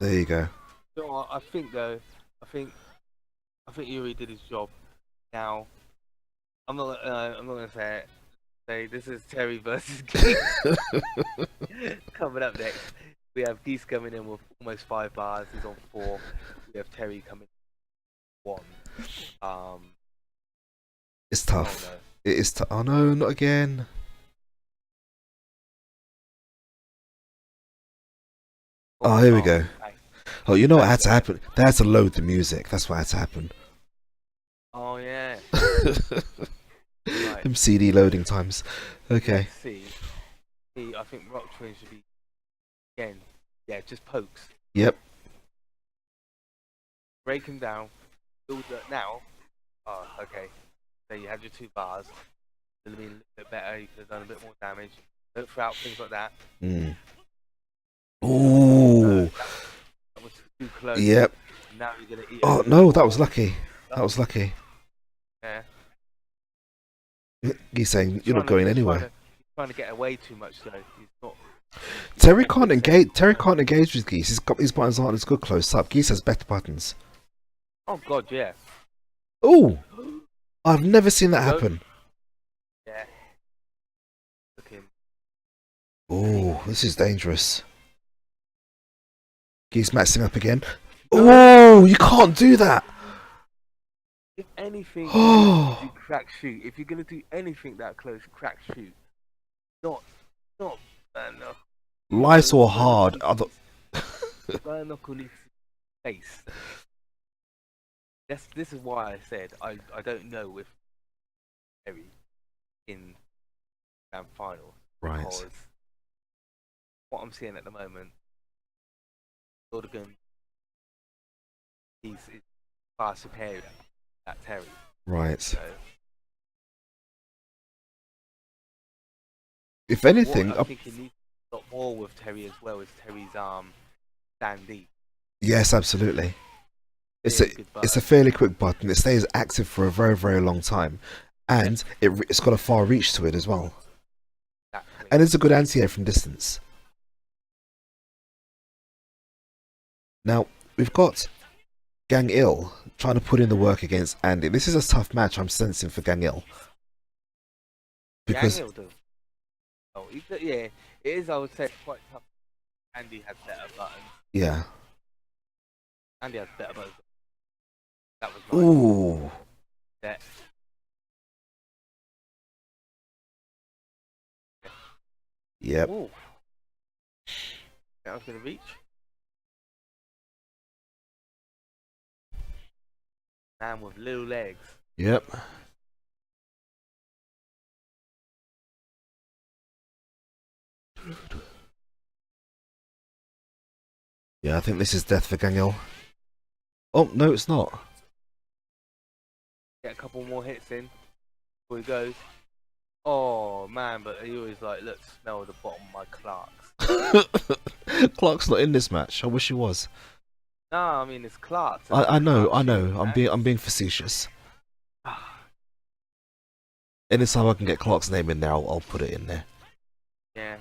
There you go. You know what? I think Yuri did his job. Now, I'm not gonna say it. Say this is Terry versus Geese. Coming up next, we have Geese coming in with almost 5 bars. He's on 4. We have Terry coming in 1. It's tough. Oh, no. It is tough. Oh no, not again. Oh, here we go. Nice. Oh, you know what had to happen? They had to load the music. That's what had to happen. Oh yeah. Right. Them CD loading times. Okay. Let's see. I think Rock Twin should be again. Yeah, just pokes. Yep. Break him down. Build that now. Oh, okay. So you had your 2 bars. Could have been a little bit better. You could have done a bit more damage. Don't throw out things like that. Mm. Ooh. That was too close. Yep. Now you're gonna eat. Oh no, that was lucky. That was lucky. Yeah. He's saying you're not going anywhere. He's trying to get away too much though. He's not. Terry can't engage. Terry can't engage with Geese. His buttons aren't as good close up. Geese has better buttons. Oh God, yeah. Oh, I've never seen that Go. happen. Yeah. Looking. Oh, this is dangerous. He's matching up again. No. Oh, you can't do that. If anything, you Oh, do crack shoot. If you're gonna do anything that close, crack shoot. Not, not bare knuckle. light or Bare knuckle hard? needs Other. to- bare knuckle needs to be face. This is why I said I don't know if Terry in grand final Right. because what I'm seeing at the moment, Jordan, he's far superior at Terry. Right. So If anything, what I think he needs a lot more with Terry as well is Terry's standee. yes, absolutely. It's Really a good it's a button. fairly quick button. It stays active for a very, very long time, and it's got a far reach to it as well. Exactly. And it's a good anti-air from distance. Now we've got Gang Il trying to put in the work against Andy. This is a tough match I'm sensing for Gang Il because Daniel does. Oh, yeah, it is. I would say quite tough. Andy had better buttons. yeah. Andy has better buttons. That was my Ooh, bet. yep. Ooh. That was gonna reach. Man with little legs. Yep. Yeah, I think this is death for Gang Il. Oh no, it's not. Get a couple more hits in before he goes. Oh man, but he always like, look, smell the bottom of my Clarks. Clark's not in this match. I wish he was. No, I mean it's Clarks. I know. Clark I shoes, know. man. I'm being facetious. Anytime I can get Clark's name in there, I'll put it in there. Yeah.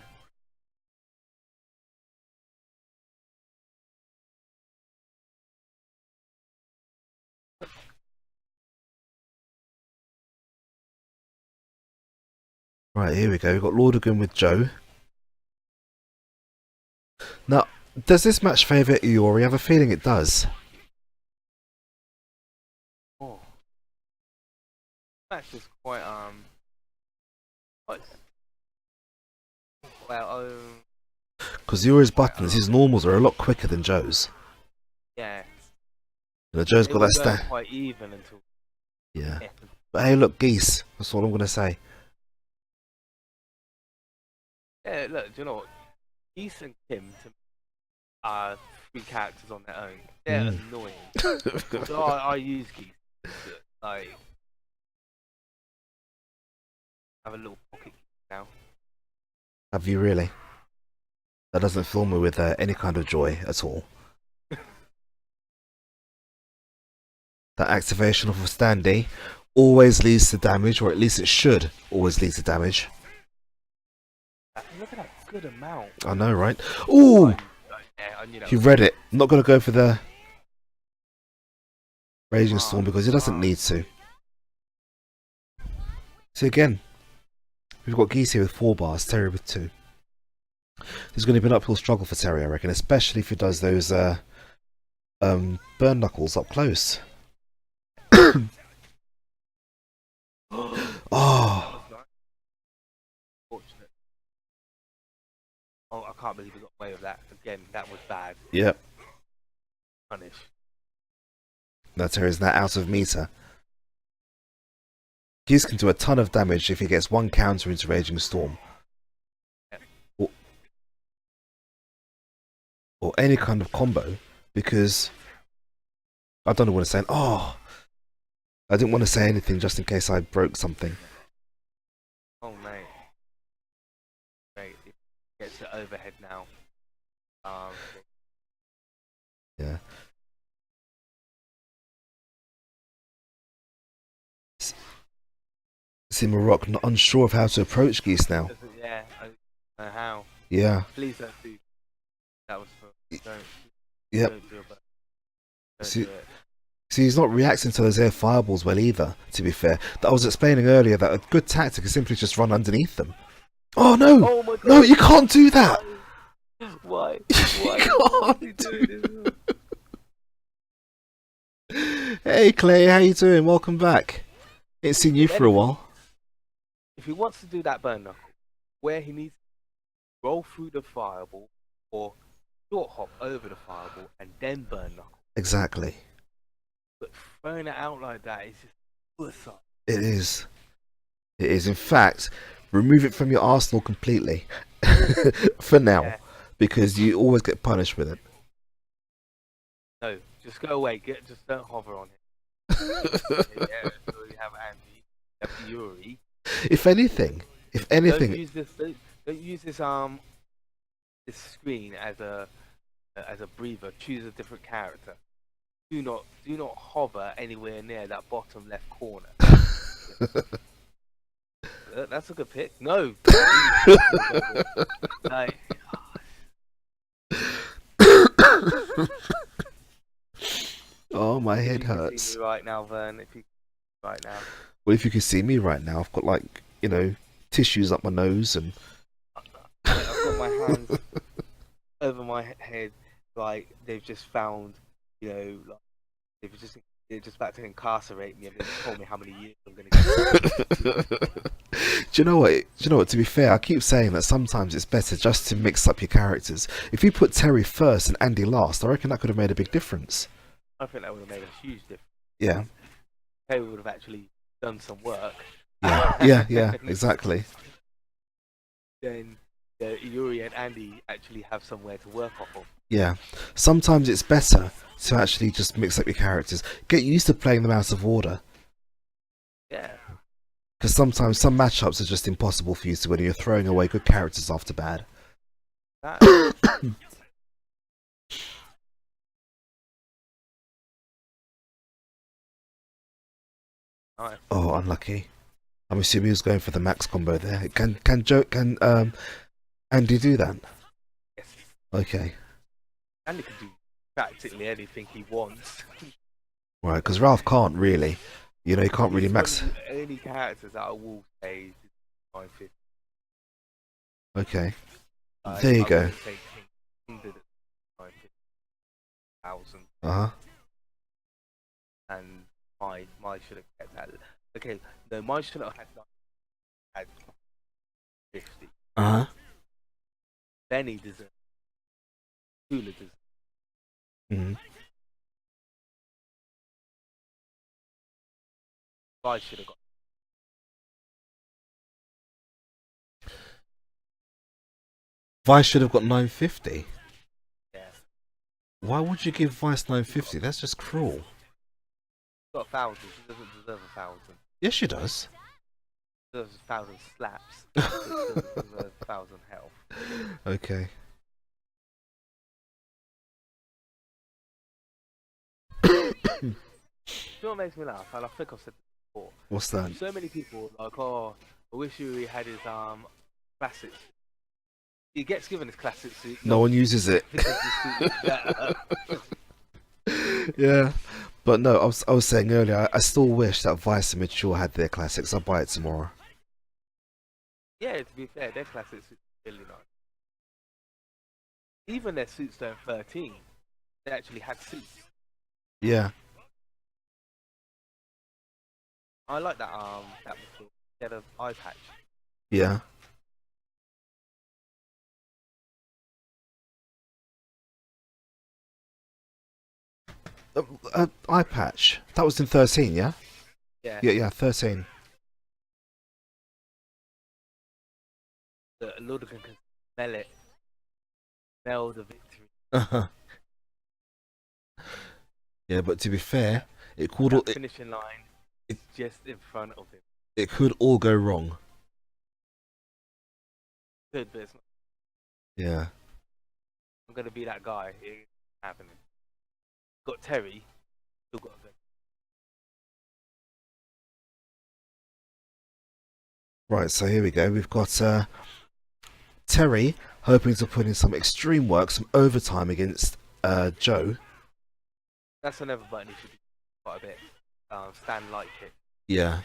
Right, here we go. We've got Lordigan with Joe. Now, does this match favour Iori? I have a feeling it does. Oh. Match is quite quite well. Because Iori's buttons, his normals are a lot quicker than Joe's. Yeah. You know, Joe's It got was that going stat. quite even until. Yeah. Yeah. But hey, look, geese. That's all I'm going to say. Yeah, look, do you know what? Geese and Kim are three characters on their own. They're annoying. So I use Geese. Like, have a little pocket now. Have you really? That doesn't fill me with any kind of joy at all. That activation of a standee always leads to damage, or at least it should always lead to damage. Look at that good amount. I know, right? Ooh! Yeah, I knew that He was- read it. I'm not going to go for the Raging Storm because he doesn't need to. See again, we've got Geese here with 4 bars, Terry with 2. There's going to be an uphill struggle for Terry, I reckon, especially if he does those burn knuckles up close. Oh, Fortunate. Oh, I can't believe we got away with that. Again, that was bad. yep. Punish. Now Terry's now out of meter. Geese can do a ton of damage if he gets 1 counter into Raging Storm. Or any kind of combo, because I don't know what I'm saying. Oh, I didn't want to say anything just in case I broke something. Oh, mate. Mate, it gets the overhead now. Yeah. See Maroc not unsure of how to approach Geese now. Yeah, I don't know how. Yeah. Please don't do. That was for. Don't. Yep. Don't do it. Don't See- do it. See, he's not reacting to those air fireballs well either, to be fair. I was explaining earlier that a good tactic is simply just run underneath them. Oh no! Oh my god! No, you can't do that! Why? You Why can't do this? Hey Clay, how you doing? Welcome back. Ain't seen you for a while. If he wants to do that burn knuckle, where he needs to roll through the fireball or short hop over the fireball and then burn knuckle. Exactly. But throwing it out like that is just suicide. It is. It is. In fact, remove it from your arsenal completely. For now. Yeah. Because you always get punished with it. No, just go away. Just don't hover on it. Yeah, so you have Andy, you have Yuri. If anything, Don't use this. Don't use this this screen as a breather. Choose a different character. Do not hover anywhere near that bottom left corner. That's a good pick. No. Like, oh, my head if you can hurts. see me right now, Vern. If you right now. Well, if you can see me right now, I've got like, you know, tissues up my nose and I've got my hands over my head, like they've just found, you know, like they're just about to incarcerate me and they've told me how many years I'm going to get. Do you know what? To be fair, I keep saying that sometimes it's better just to mix up your characters. If you put Terry first and Andy last, I reckon that could have made a big difference. I think that would have made a huge difference. Yeah. Terry would have actually done some work. Yeah, exactly. Then Yuri and Andy actually have somewhere to work off of. Yeah. Sometimes it's better to actually just mix up your characters. Get used to playing them out of order. Yeah. Because sometimes some matchups are just impossible for you to win and you're throwing away good characters after bad. Nice. Oh, unlucky. I'm assuming he was going for the max combo there. Can Andy do that? Yes. Okay. Andy can do practically anything he wants. Right, because Ralph can't really. You know, he can't really He's max. one of the only characters that I will say is 950. Okay. There you go. Uh-huh. And mine should have kept that. Okay, no, mine should have had 50. Uh-huh. Benny deserves. Tula deserves. Mm-hmm. I should have got. Vice should have got 950. Yeah. Why would you give Vice 950? That's just cruel. She's got 1,000. She doesn't deserve 1,000. Yes, she does. She deserves 1,000 slaps. She doesn't deserve 1,000 health. Okay. You know what makes me laugh? And I think I've said this before. What's that? So many people are like, oh, I wish Yuri had his classic suit. He gets given his classic suit. No one uses it. Because the suit is better. Yeah. But no, I was saying earlier, I still wish that Vice and Mature had their classics. I'll buy it tomorrow. Yeah, to be fair, their classic suits are really nice. Even their suits though in 13, they actually had suits. Yeah. I like that that Mature. They had an eye patch. Yeah. Eye patch. That was in 13, yeah? Yeah. Yeah, 13. The Ludican can smell it. Smell the victory. Uh-huh. Yeah, but to be fair, it could all, That finishing line is just in front of him. it could all go wrong. Good, but it's not. Yeah. I'm gonna be that guy. It ain't happening. Got Terry. Still got a good. Right, so here we go. We've got Terry hoping to put in some extreme work, some overtime against Joe. That's another button he should do. quite a bit. Stand light kick. Yeah.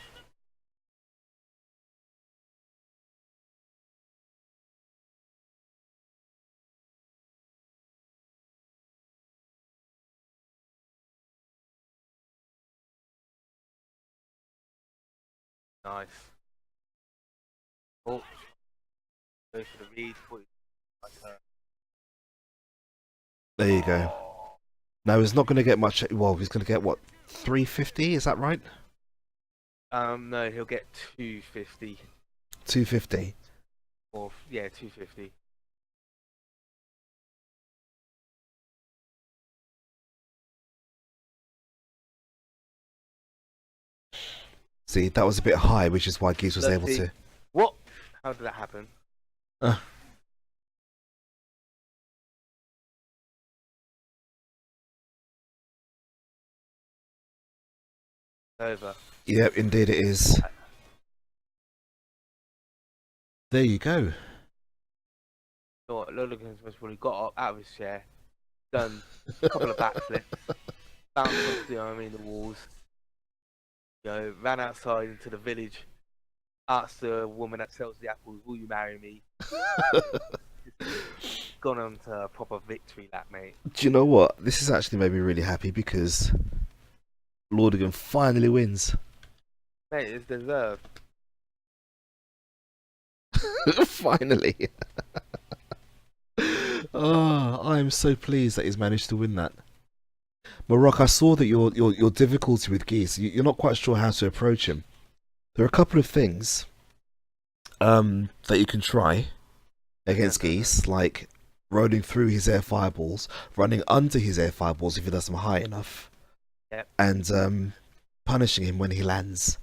Nice. Oh, go for the read. Like There you go. Now he's not going to get much. Well, he's going to get what, 350? Is that right? no, he'll get 250. 250. Or yeah, 250. See, that was a bit high, which is why Geese was Let's able see. to. What? How did that happen? Uh, Over. Yep, indeed it is. There you go. So Logan's most probably got up out of his chair, done a couple of backflips, bounced off the walls, ran outside into the village, asked the woman that sells the apples, "Will you marry me?" Gone on to a proper victory lap, mate. Do you know what? This has actually made me really happy because Lordigan finally wins. Mate, it's deserved. Finally. Oh, I am so pleased that he's managed to win that. Marok, I saw that your difficulty with Geese, you're not quite sure how to approach him. There are a couple of things that you can try against Geese, like rolling through his air fireballs, running under his air fireballs if he does them high enough, and punishing him when he lands.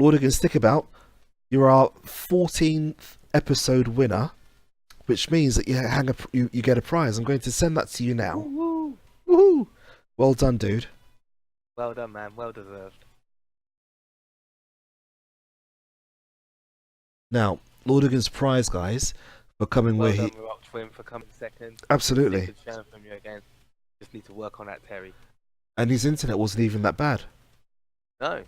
Lordigan, stick about. You're our 14th episode winner, which means that you get a prize. I'm going to send that to you now. Woo-hoo. Woohoo! Well done, dude. Well done, man. Well deserved. Now, Lordigan's prize, guys, for coming Well where done, he... Rock Twin, for coming second. Absolutely. Good showing from you again. Just need to work on that, Terry. And his internet wasn't even that bad. No,